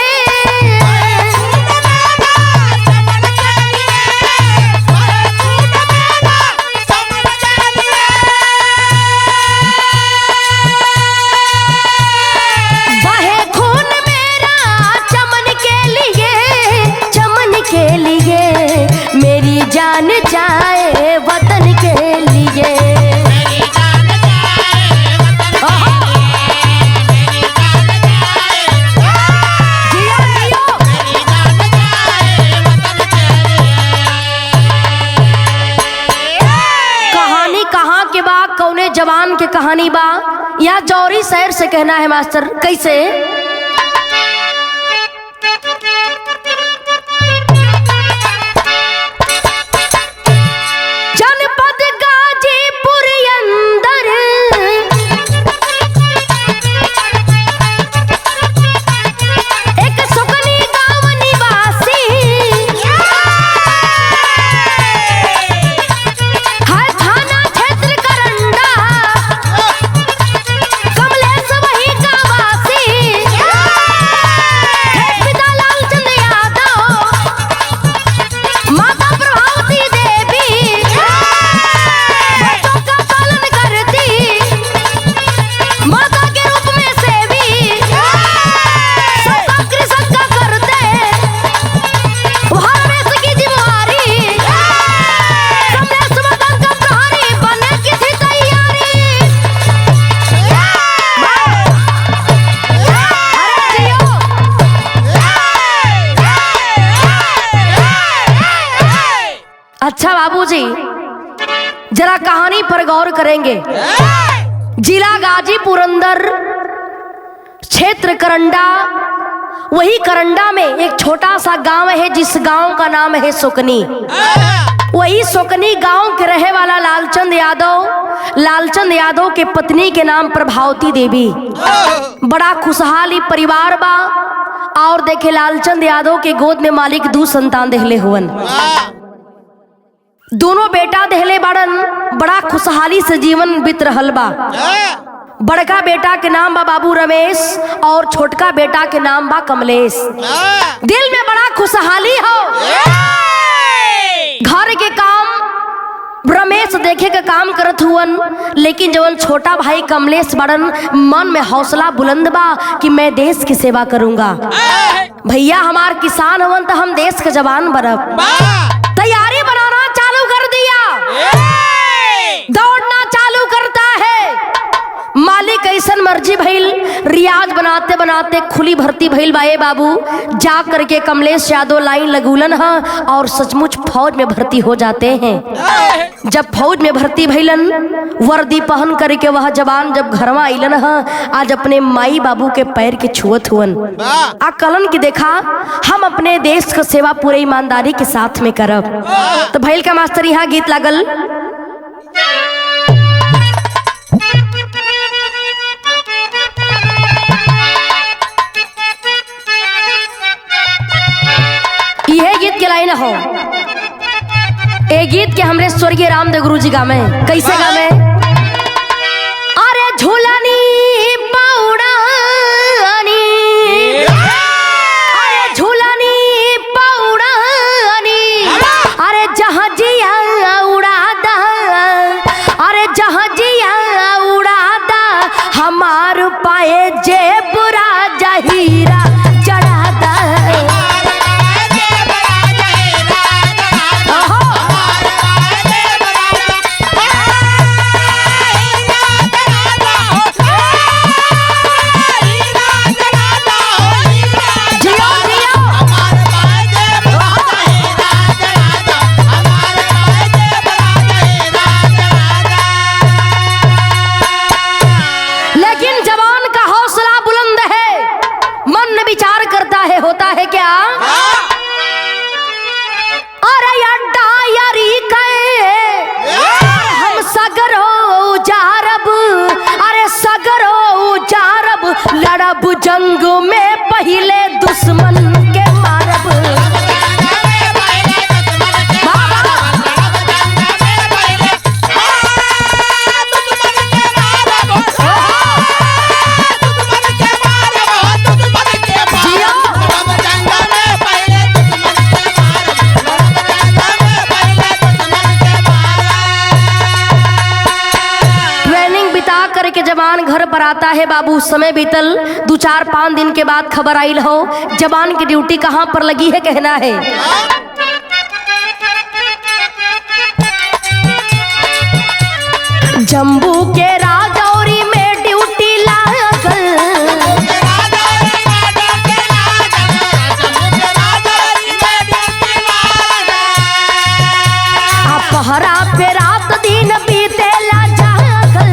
बहे खून मेरा चमन के लिए, चमन कहानी बा। यहाँ जौहरी शहर से कहना है मास्टर, कैसे? जनपद गाजीपुर अंदर एक सुकनी गांव निवासी है, थाना क्षेत्र करंडा, कमलेश वही का वासी है, पिता लालचंद यादव, माता प्रभावती देवी बच्चों का पालन करती, माता के रूप में सेवी, सबका कृषक का करते, वहाँ रमेश की जिम्मेवारी, कमलेश मदन का प्रहरी बनने की थी तैयारी। अरे जियो। अच्छा बाबूजी, जरा कहानी पर गौर करेंगे। जिला गाजीपुर अंदर, क्षेत्र करंडा, वही करंडा में एक छोटा सा गांव है जिस गांव का नाम है सुकनी। वही सुकनी गांव के रहे वाला लालचंद यादव के पत्नी के नाम प्रभावती देवी। बड़ा खुशहाली परिवार बा। और देखे लालचंद यादव के गोद में मालिक 2 संतान देहले हुवन। दोनों बेटा देहले बाड़न। बड़ा खुशहाली से जीवन बीत रहल बा। बड़का बेटा के नाम बा बाबू रमेश और छोटका बेटा के नाम बा कमलेश। दिल में बड़ा खुशहाली हो। घर के काम रमेश देखे के काम करत हुवन, लेकिन जवन छोटा भाई कमलेश बड़न मन में हौसला बुलंद बा कि मैं देश की सेवा करूंगा। भैया हमार किसान हवन तो हम देश के जवान बनब। तैयारी बनाना चालू कर दिया, दौड़ना चालू करता है। मालिक ऐसन मर्जी भइल, रियाज बनाते बनाते खुली भर्ती भइल बाए बाबू। जा करके कमलेश यादव लाइन लगूलन है और सचमुच फौज में भर्ती हो जाते हैं। जब फौज में भर्ती भइलन, वर्दी पहन करके वह जवान जब घरवा अइलन है, आज अपने माई बाबू के पैर के छुअत हुवन। आ कलन की देखा हम अपने देश का सेवा पूरे ईमानदारी के साथ में करब। तो भइल का मास्टर यहाँ गीत लागल। यह गीत के लाइन हो। ए गीत के हमरे स्वर्गीय रामदेव गुरु जी गावे। कैसे गावे? अरे झूलनी पौड़ानी, अरे झूलनी पौड़ानी, अरे जहाजिया उड़ादा, अरे जहाजिया उड़ादा, हमार पाए जेबुरा जहीरा चढ़ादा। होता है क्या? अरे अड्डा यारी के हम सगरो जारब, अरे सगरो जारब, लड़ब जंग में पहले दुश्मन के मारब। के जवान घर पर आता है बाबू। समय बीतल 2-4-5 दिन के बाद खबर आई हो जवान की ड्यूटी कहां पर लगी है। कहना है जम्बू के राजौरी में ड्यूटी लागल, पहरा पे रात दिन बीतेला जागल।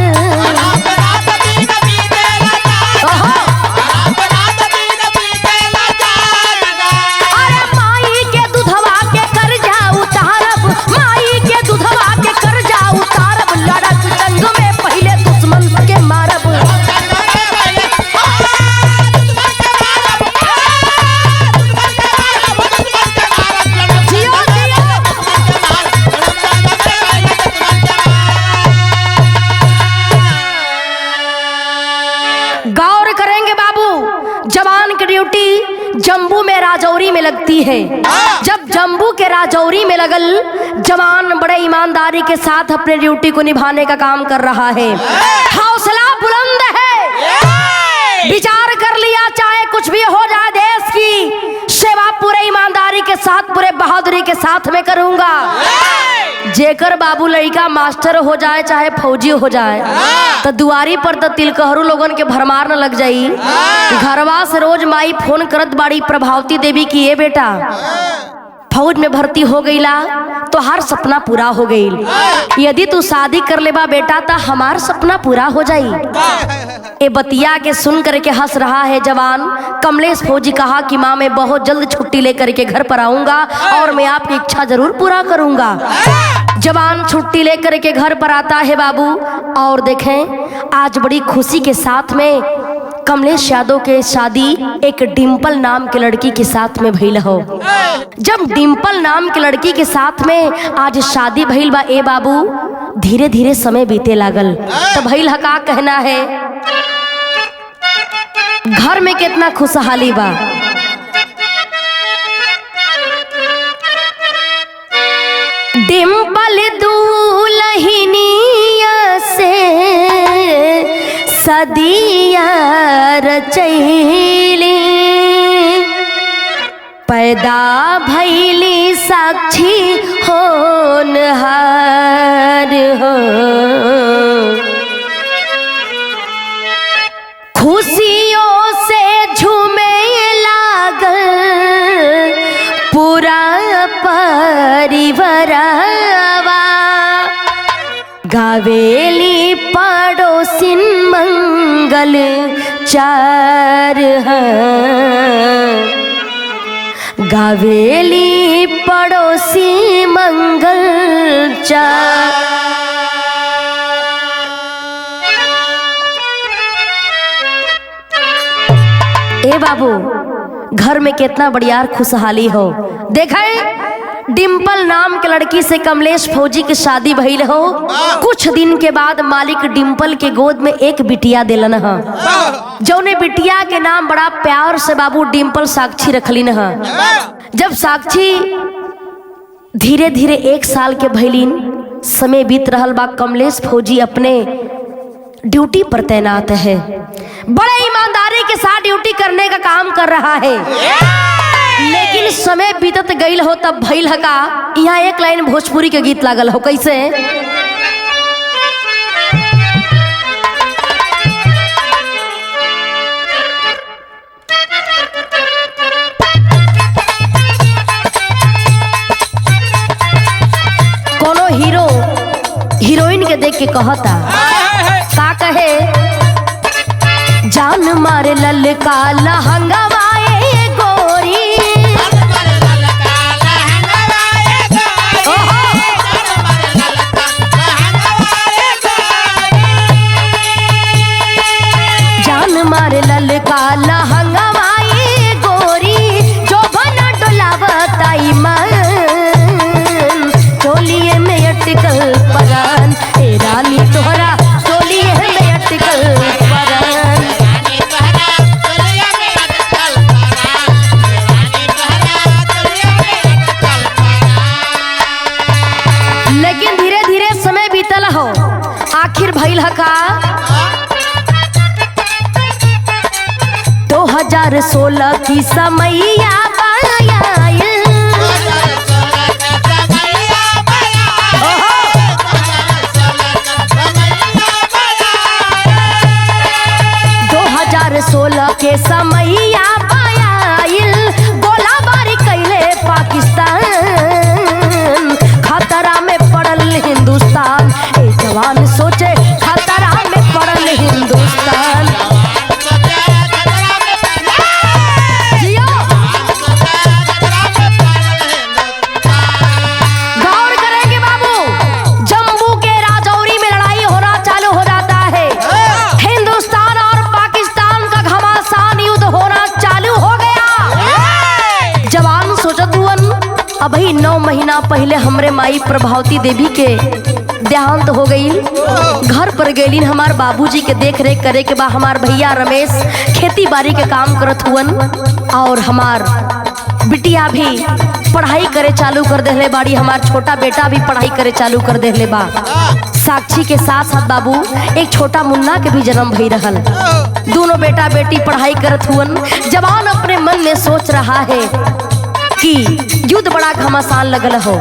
ड्यूटी जम्बू में राजौरी में लगती है। जब जम्बू के राजौरी में लगल, जवान बड़े ईमानदारी के साथ अपने ड्यूटी को निभाने का काम कर रहा है। हौसला बुलंद है, विचार कर लिया चाहे कुछ भी हो जाए, देश की सेवा पूरे ईमानदारी के साथ, पूरे बहादुरी के साथ में करूंगा। जेकर बाबू लड़का मास्टर हो जाए चाहे फौजी हो जाए, तो दुआरी पर तो तिलकहरू लोगन के भरमार न लग जाई। घरवा से रोज माई फोन करत बाड़ी प्रभावती देवी की, ये बेटा फौज में भर्ती हो गईला तो हर सपना पूरा हो गईल। यदि तू शादी कर लेबा बेटा तो हमार सपना पूरा हो जाई। ए बतिया के सुन करके हंस रहा है जवान। कमलेश फौजी कहा कि माँ मैं बहुत जल्द छुट्टी लेकर के घर पर आऊंगा और मैं आपकी इच्छा जरूर पूरा करूंगा। जवान छुट्टी लेकर के घर पर आता है बाबू, और देखें आज बड़ी खुशी के साथ में कमलेश यादव के शादी एक डिम्पल नाम के लड़की के साथ में भइल हो। जब डिम्पल नाम के लड़की के साथ में आज शादी भइल बा ए बाबू, धीरे धीरे समय बीते लागल। तो भइल ह का कहना है, घर में कितना खुशहाली बा। डिम्पल दुल्हनिया से सदिया रचैली, पैदा भैली साक्षी होनहार हो। खुशियों से झूमे लागल पूरा परिवारवा, गावेली पड़ोसिन मंगल चार, गावेली पड़ोसी मंगल चार। ए बाबू घर में कितना बढ़िया खुशहाली हो। देखें डिम्पल नाम के लड़की से कमलेश फौजी की शादी भइल हो। कुछ दिन के बाद मालिक डिम्पल के गोद में एक बिटिया दिलन ह, जौने बिटिया के नाम बड़ा प्यार से बाबू डिम्पल साक्षी रखलिन ह। जब साक्षी धीरे धीरे 1 साल के भइलिन, समय बीत रहल बा, कमलेश फौजी अपने ड्यूटी पर तैनात है। बड़े ईमानदारी के साथ ड्यूटी करने का काम कर रहा है। लेकिन समय बीतत गईल हो तब भइल ह का, यहाँ एक लाइन भोजपुरी के गीत लागल हो। कैसे, कोनो हीरो हीरोइन के देख के कहता, का कहे, जान मारे ललका लहंगवाए गोरी, जान मारे ललका लहंगवाए गोरी, जो बना डोलावताई मन, चोलिए में अटकल परान, ए रानी तोहरा चोलिए में अटकल परान। लेकिन धीरे धीरे समय बीतल हो, आखिर भइल ह का, 2016 की समैया आयल, 2016 के समैया आयल, गोलाबारी कैले पाकिस्तान, खतरा में पड़ल हिंदुस्तान। ए जवान सोचे खतरा में पड़ल हिंदुस्तान। गौर करेंगे बाबू, जम्मू के राजौरी में लड़ाई होना चालू हो जाता है। हिंदुस्तान और पाकिस्तान का घमासान युद्ध होना चालू हो गया। जवान सोचत हुअन, अभी 9 महीना पहले हमरे माई प्रभावती देवी के देहांत हो गई। घर पर गईलीन हमार बाबूजी के देख रेख करे के बाद हमार भैया रमेश खेती बाड़ी के काम करत हुअन और हमार बिटिया भी पढ़ाई करे चालू कर देले बाड़ी। हमार छोटा बेटा भी पढ़ाई करे चालू कर देले बा। साक्षी के साथ साथ बाबू एक छोटा मुन्ना के भी जन्म भई रहल। दोनों बेटा बेटी पढ़ाई करत हुअन। जवान अपने मन में सोच रहा है कि युद्ध बड़ा घमासान लगल हो।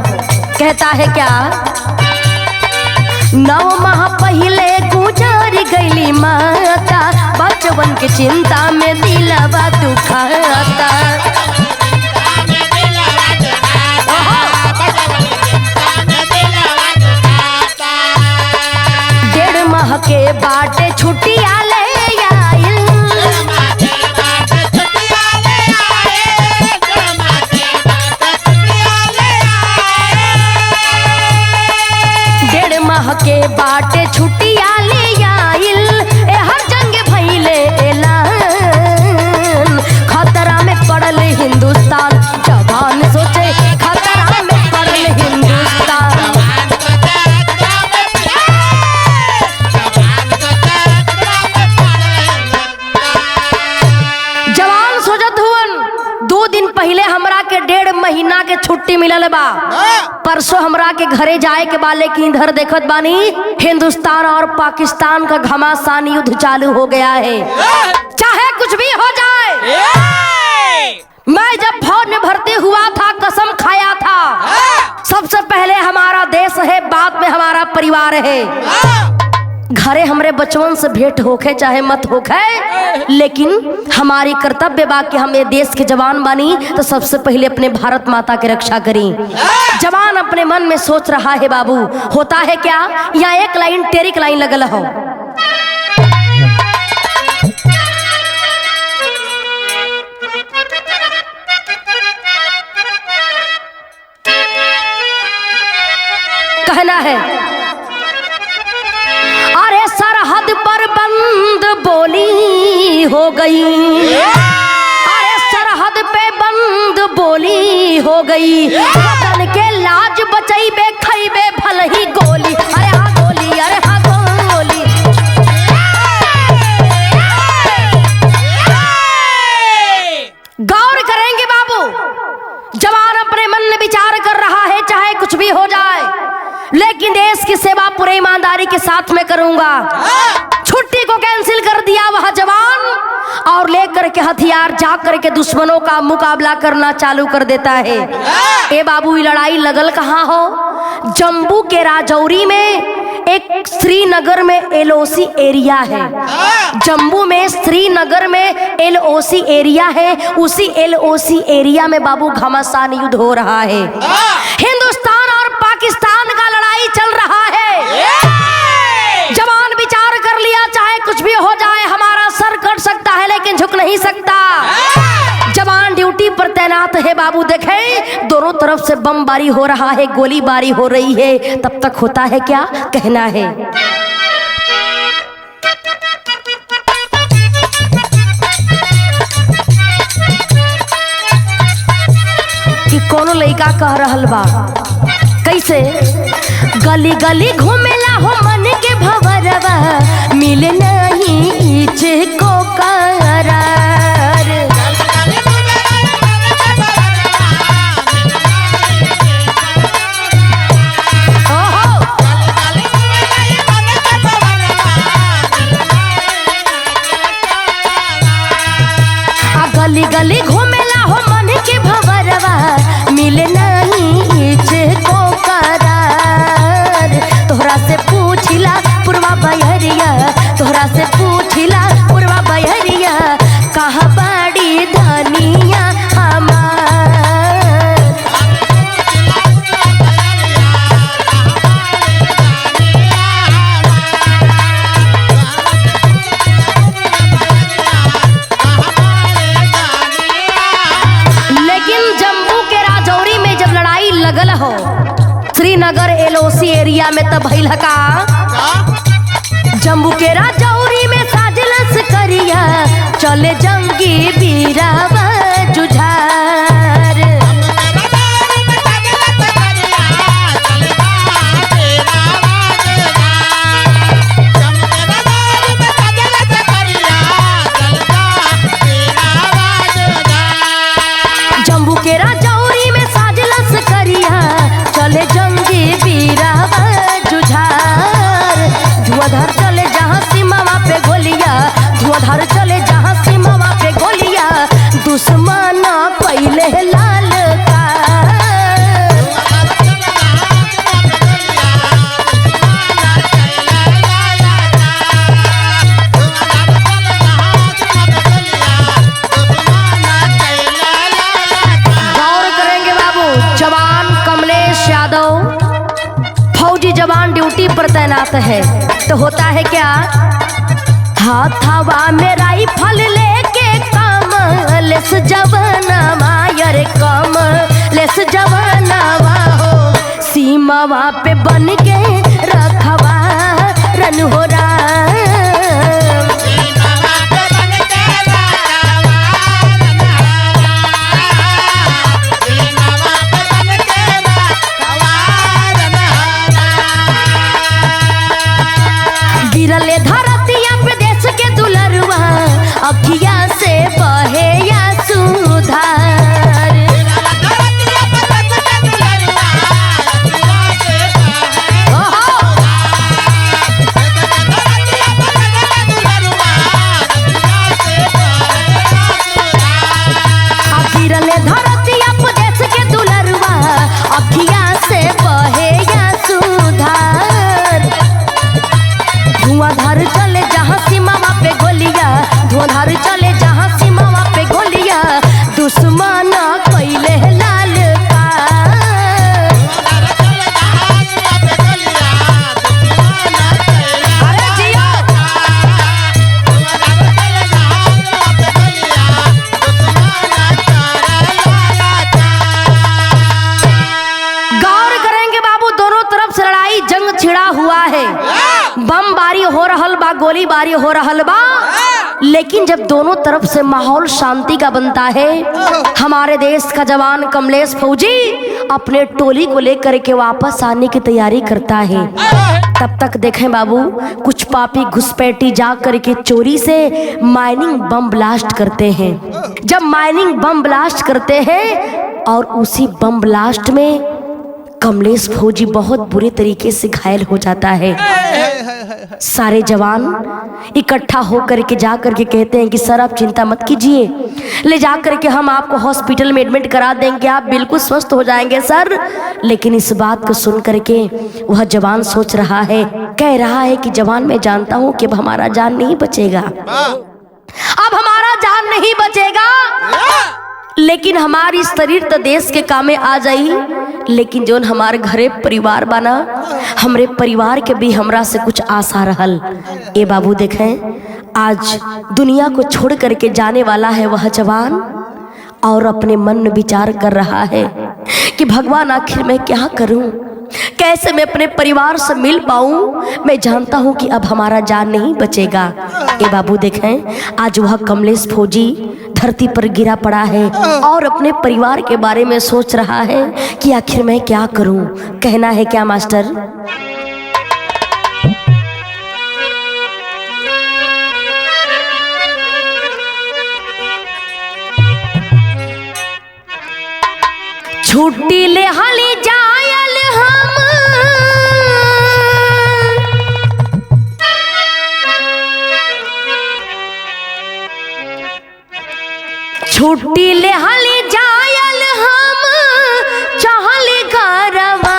कहता है क्या, 9 माह पहले गुजर गईली माता, बचवन के चिंता में दिलवा दुखाता। 1.5 माह के बाटे छुट्टियां ले आइल। 1.5 माह के बाटे छुट्टियां ले आइल। हर जंग भइले ऐलान, खतरा में पड़ल हिंदुस्तान। जवान सोचे खतरा में पड़ल हिंदुस्तान। जवान सोचत हुअन 2 दिन पहले हमरा के 1.5 महीना के छुट्टी मिलल बा। परसों हमरा के घरे जाए के बा, लेकिन इधर देखत बानी हिंदुस्तान और पाकिस्तान का घमासान युद्ध चालू हो गया है। चाहे कुछ भी हो जाए, मैं जब फौज में भर्ती हुआ था कसम खाया था सबसे पहले हमारा देश है, बाद में हमारा परिवार है। घरे हमरे बचवन से भेंट होखे चाहे मत होखे, लेकिन हमारी कर्तव्य बा कि हम ये देश के जवान बानी तो सबसे पहले अपने भारत माता की रक्षा करी। जवान अपने मन में सोच रहा है बाबू, होता है क्या, यहाँ एक लाइन टेरिक लाइन लगल हो। कहना है, अरे सरहद पर बंद बोली हो गई। अरे सरहद पे बंद बोली हो गई। वतन के लाज बचैबे खैबे भल ही गोली। अरे हाँ गोली, अरे हाँ गोली। गौर करेंगे बाबू, जवान अपने मन में विचार कर रहा है चाहे कुछ भी हो जाए, लेकिन देश की सेवा पूरी ईमानदारी के साथ में करूंगा। छुट्टी को कैंसिल कर दिया वह जवान और लेकर के हथियार जा करके दुश्मनों का मुकाबला करना चालू कर देता है। ए बाबू, ये लड़ाई लगल कहाँ हो? जम्मू के राजौरी में एक श्रीनगर में LOC एरिया है। जम्मू में श्रीनगर में LOC एरिया है। उसी LOC एरिया में बाबू घमासान युद्ध हो रहा है। हिंदुस्तान और पाकिस्तान का लड़ाई चल रहा है। जवान विचार कर लिया चाहे कुछ भी हो जाए, हमारा सर कट सकता है लेकिन झुक नहीं सकता। जवान ड्यूटी पर तैनात है बाबू। देखें दोनों तरफ से बमबारी हो रहा है, गोलीबारी हो रही है। तब तक होता है क्या, कहना है, कि कोनो लड़का कह रहल बा कैसे, गली गली घूमेला हो मन के भवरवा, मिले नहीं इचे को करार। गली गली घूमेला हो मन के भवरवा, मिले नहीं इचे को करार। तोहरा से पूछिला पुरवा बहरिया, तोहरा से पूछिला पुरवा बहरिया, कहाँ बाड़ी धनिया हमार। लेकिन जम्मू के राजौरी में जब लड़ाई लगल हो श्रीनगर LOC एरिया में, तब भइल का जम्मू के राजौरी में साजिलस करिया, चले जंगी बीरावा जुझार। तैनात है। तो होता है क्या, हाथावा में राइफल लेके कमलेस जवानावा, यार कमलेस जवानावा हो, सीमावा पे बन के रखवा रन हो राम। गिरले धरतिया पे देश के दुलरुआ, अखिया से बहे या सुधार। गिरले धरतिया पे देश के दुलरुआ, अखिया से बहे या सुधार। धुआंधार चले जहाँ सीमावा पे गोलिया, धुआंधार चले जहाँ सीमावा पे गोलिया, दुश्मन कैले लाल का। अरे जिया गौर करेंगे बाबू, दोनों तरफ से लड़ाई जंग छिड़ा हुआ है, बमबारी हो रहल बा, गोलीबारी हो रहल बा। लेकिन जब दोनों तरफ से माहौल शांति का बनता है, हमारे देश का जवान कमलेश फौजी अपने टोली को लेकर के वापस आने की तैयारी करता है। तब तक देखें बाबू, कुछ पापी घुसपैठी जा करके चोरी से माइनिंग बम ब्लास्ट करते हैं। जब माइनिंग बम ब्लास्ट करते हैं और उसी बम ब्लास्ट में कमलेश फौजी बहुत बुरे तरीके से घायल हो जाता है। सारे जवान इकट्ठा होकर के जा करके कहते हैं कि सर आप चिंता मत कीजिए, ले जा करके हम आपको हॉस्पिटल में एडमिट करा देंगे, आप बिल्कुल स्वस्थ हो जाएंगे सर। लेकिन इस बात को सुन करके वह जवान सोच रहा है, कह रहा है कि जवान मैं जानता हूँ कि अब हमारा जान नहीं बचेगा, अब हमारा जान नहीं बचेगा, लेकिन हमारी शरीर तो देश के कामे आ जाई, लेकिन जोन हमारे घरे परिवार बना, हमरे परिवार के भी हमरा से कुछ आशा रहल। ए बाबू देखें, आज दुनिया को छोड़ करके जाने वाला है वह जवान, और अपने मन में विचार कर रहा है कि भगवान आखिर मैं क्या करूं, कैसे मैं अपने परिवार से मिल पाऊं। मैं जानता हूं कि अब हमारा जान नहीं बचेगा। ए बाबू देखें, आज वह कमलेश फौजी धरती पर गिरा पड़ा है और अपने परिवार के बारे में सोच रहा है कि आखिर मैं क्या करूं। कहना है क्या मास्टर? छुट्टी ले हाली जायल हम, छुट्टी ले हाली जायल हम, चाहली घरवा।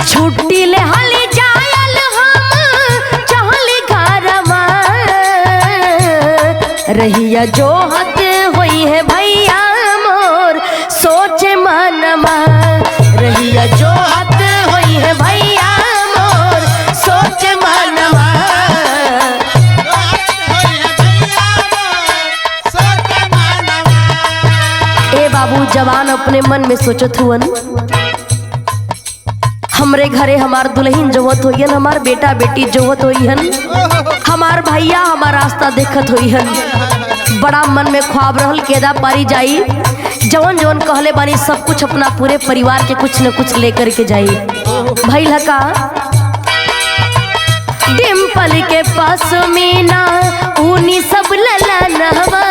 छुट्टी ले हाली जायल हम, चाहली घरवा। रहिया जो हत होई है भैया मोर, सोचे मनमा। रहिया जो हत होई है भैया मोर, सोचे मनमा। ए बाबू जवान अपने मन में सोचत हुअन, हमरे घरे हमार दुल्हन जोवत होइहन, हमार बेटा बेटी जोवत होइहन, हमार भैया हमार रास्ता देखत होइहन। बड़ा मन में ख्वाब रहल केदा पारी जाई, जवन जवन कहले बानी सब कुछ अपना पूरे परिवार के कुछ न कुछ लेकर के जाई। भइल का डिम्पल के पास मीना ऊनी सब लला नहवा।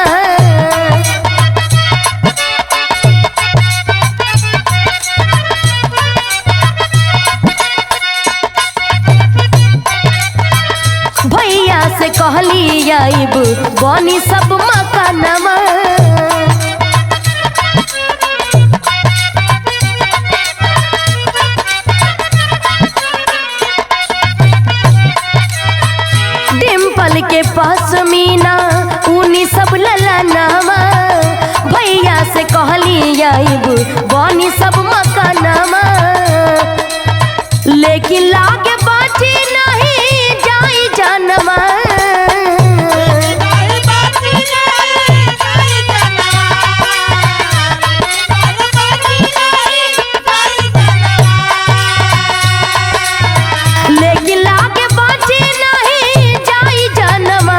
भैया से कहली आइब बनी सब मकानमा। आईब बानी सब मकानमा, लेकिन लागे बाटी नहीं जाई जनमा। लेकिन लागे बाटी नहीं जाई जनमा,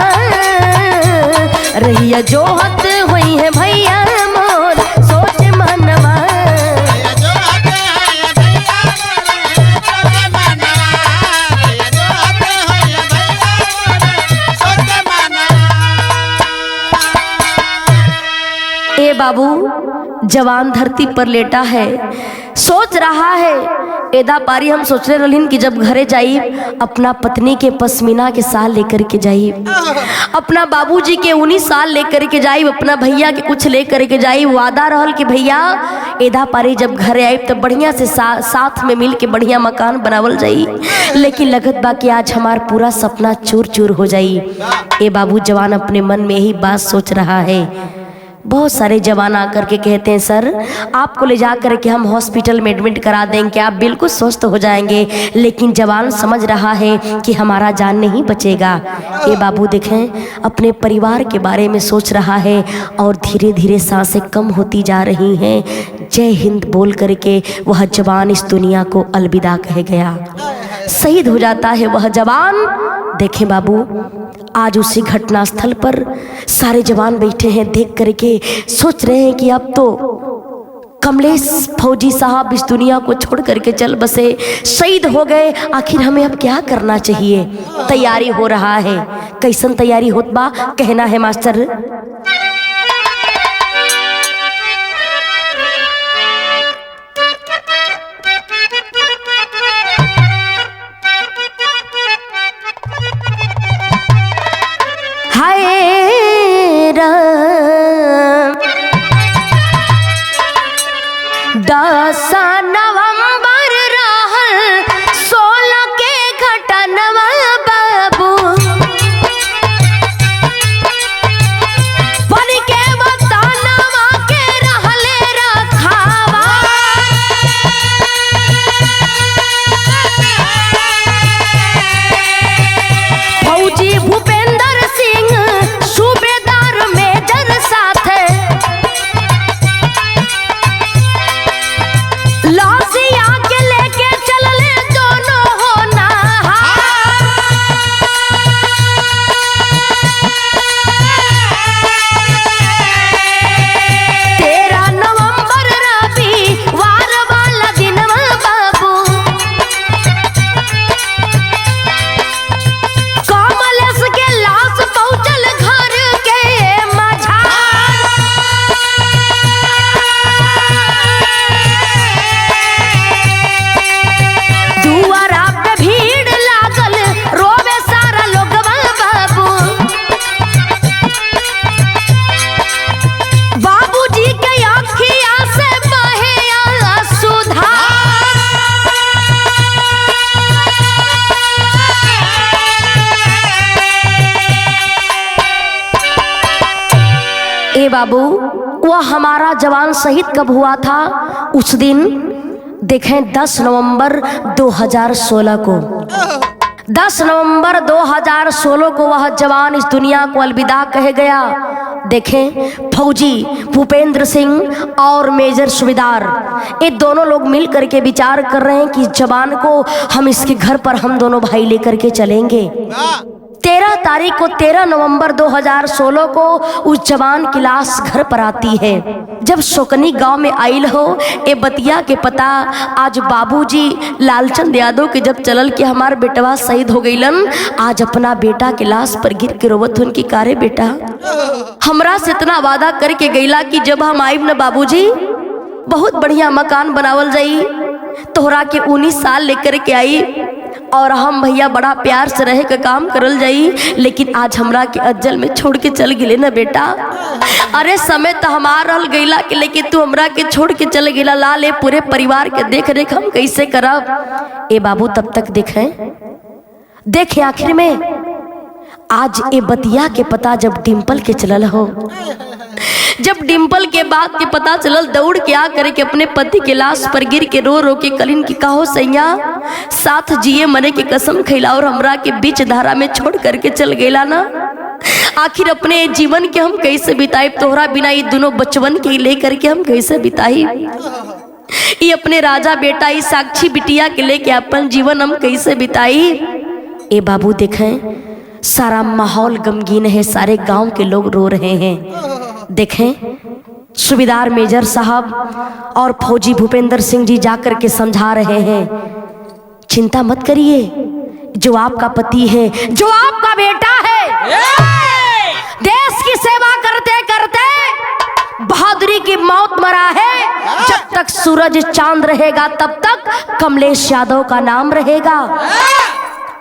रहिया जोहत हुई है भैया मोर सोच मनवा। ए बाबू जवान धरती पर लेटा है, सोच रहा है। एदा पारी हम सोच रहे रहीन कि जब घरे जाई अपना पत्नी के पश्मीना के साल लेकर के जाई, अपना बाबूजी के 19 साल लेकर के जाई, अपना भैया के कुछ लेकर के जाई। वादा रहल कि भैया एदा पारी जब घरे आई तो बढ़िया से साथ में मिल के बढ़िया मकान बनावल जाई। लेकिन लगत बा कि आज हमार पूरा सपना चूर चूर हो जाई। ए बाबू जवान अपने मन में यही बात सोच रहा है। बहुत सारे जवान आकर के कहते हैं सर आपको ले जा कर के हम हॉस्पिटल में एडमिट करा देंगे, आप बिल्कुल स्वस्थ हो जाएंगे। लेकिन जवान समझ रहा है कि हमारा जान नहीं बचेगा। ये बाबू देखें अपने परिवार के बारे में सोच रहा है और धीरे धीरे सांसें कम होती जा रही हैं। जय हिंद बोल करके वह जवान इस दुनिया को अलविदा कह गया, शहीद हो जाता है वह जवान। देखें बाबू आज उसी घटना स्थल पर सारे जवान बैठे हैं, देख करके सोच रहे हैं कि अब तो कमलेश फौजी साहब इस दुनिया को छोड़ करके चल बसे, शहीद हो गए। आखिर हमें अब क्या करना चाहिए? तैयारी हो रहा है। कैसन तैयारी होत बा कहना है मास्टर। हाय राम 10 नवंबर रहल 16 के घटनवा बाबू, बन के बतानवा के रहले रखावा। फौजी भूपेंद्र सिंह सूबेदार मेजर साथे लाशिया के लेके चलले दोनों हो नहार। 13 नवंबर रविवार वाला दिनवा बाबू, कमलेश के लाश पहुंचल घर के मझार। दुआरा पे भीड़ लागल रोवे सारा लोगवा बाबू, बाबूजी के आँखिया से बहे आंसू। ए बाबू वह हमारा जवान शहीद कब हुआ था? उस दिन देखें 10 नवंबर 2016 को, 10 नवंबर 2016 को वह जवान इस दुनिया को अलविदा कह गया। देखें फौजी भूपेंद्र सिंह और मेजर सूबेदार ये दोनों लोग मिल करके विचार कर रहे हैं कि जवान को हम इसके घर पर हम दोनों भाई लेकर के चलेंगे। 13 तारीख को 13 नवंबर 2016 को उस जवान की लाश घर पर आती है। जब शोकनी गांव में आइल हो ए बतिया के पता आज बाबूजी लालचंद यादव के जब चलल के हमार बेटवा शहीद हो गईलन, आज अपना बेटा के लाश पर गिर के रोवत हुन की कारे बेटा हमरा से इतना वादा करके गईला कि जब हम आइब न बाबूजी बहुत बढ़िया मकान बनावल जाई, तोहरा के 19 साल लेकर के आई और हम भैया बड़ा प्यार से रहे का काम करल जाई। लेकिन आज हमरा के अज्जल में छोड़ के चल गिले ना बेटा। अरे समय तो हमार रहल गईला के, लेकिन तू हमरा के छोड़ के चल गिला। लाल ए पूरे परिवार के देख रेख हम कैसे करब? ए बाबू तब तक देखे आखिर में आज ए बतिया के पता जब डिम्पल के चलल हो, जब डिम्पल के बात के पता चलल दौड़ के आ करे के अपने पति के लाश पर गिर के रो रो के कलिन की कहो सैया साथ जिए मरे के कसम खैला और हमरा के बीच धारा में छोड़ करके चल गेला ना। आखिर अपने जीवन के हम कैसे बिताई, तोहरा बिना ये दोनों बचवन के लेकर के हम कैसे बिताई, ये अपने राजा बेटा ये साक्षी बिटिया के लेके अपन जीवन हम कैसे बिताई। ए बाबू देखें सारा माहौल गमगीन है, सारे गांव के लोग रो रहे हैं। देखें सूबेदार मेजर साहब और फौजी भूपेंद्र सिंह जी जाकर के समझा रहे हैं, चिंता मत करिए, जो आपका पति है, जो आपका बेटा है, देश की सेवा करते करते बहादुरी की मौत मरा है। जब तक सूरज चांद रहेगा तब तक कमलेश यादव का नाम रहेगा।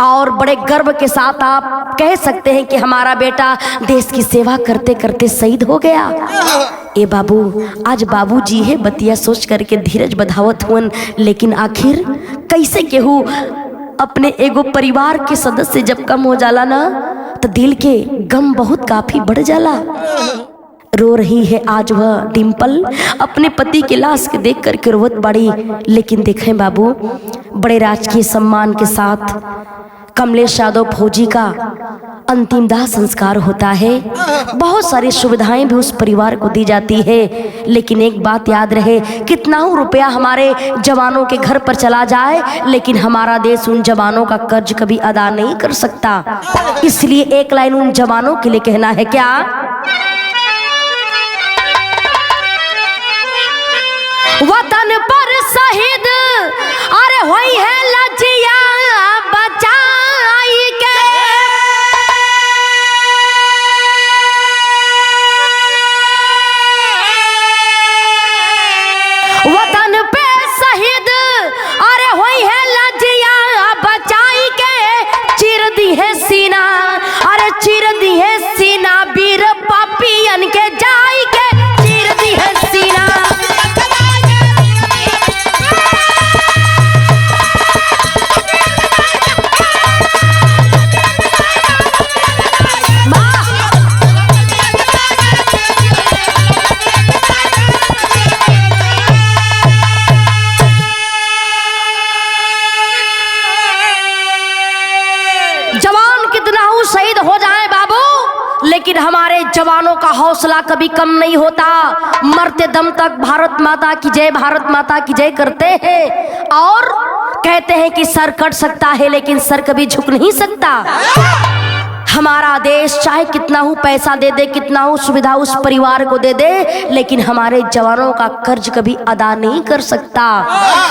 और बड़े गर्व के साथ आप कह सकते हैं कि हमारा बेटा देश की सेवा करते करते शहीद हो गया। ए बाबू, आज बाबू जी है बतिया सोच करके धीरज बधावत हुन, लेकिन आखिर कैसे केहू अपने एगो परिवार के सदस्य जब कम हो जाला ना तो दिल के गम बहुत काफी बढ़ जाला। रो रही है आज वह डिम्पल अपने पति के लाश के देख करके रोवत बड़ी, लेकिन देखें बाबू बड़े राजकीय सम्मान के साथ कमलेश यादव फौजी का अंतिम दाह संस्कार होता है। बहुत सारी सुविधाएं भी उस परिवार को दी जाती है, लेकिन एक बात याद रहे, कितना ही रुपया हमारे जवानों के घर पर चला जाए लेकिन हमारा देश उन जवानों का कर्ज कभी अदा नहीं कर सकता। इसलिए एक लाइन उन जवानों के लिए कहना है, क्या वतन पर शहीद अरे होई है लजिया बचाई के, वतन पे शहीद अरे होई है लजिया बचाई के, चीर दी है सीना अरे चीर दी है सीना वीर पापियन के जाई के, चीर दी है सीना। शहीद हो जाए बाबू, लेकिन हमारे जवानों का हौसला कभी कम नहीं होता। मरते दम तक भारत माता की जय, भारत माता की जय करते हैं और कहते हैं कि सर कट सकता है लेकिन सर कभी झुक नहीं सकता। हमारा देश चाहे कितना हो पैसा दे दे, कितना हो सुविधा उस परिवार को दे दे, लेकिन हमारे जवानों का कर्ज कभी अदा नहीं कर सकता।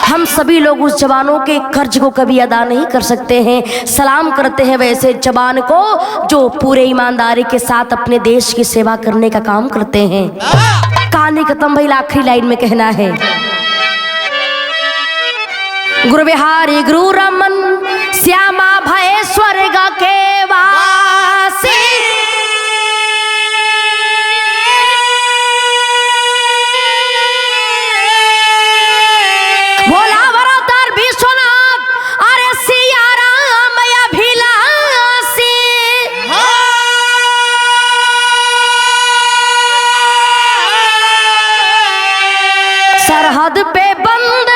हम सभी लोग उस जवानों के कर्ज को कभी अदा नहीं कर सकते हैं। सलाम करते हैं वैसे जवान को जो पूरे ईमानदारी के साथ अपने देश की सेवा करने का काम करते हैं। कहानी खत्म भई, आखिरी लाइन में कहना है, गुरु बिहारी गुरु रमन श्यामा भय स्वर्ग के वासी, भोला भरतर विश्वनाथ अरे सिया राम अभिलाषी, सरहद पे बंद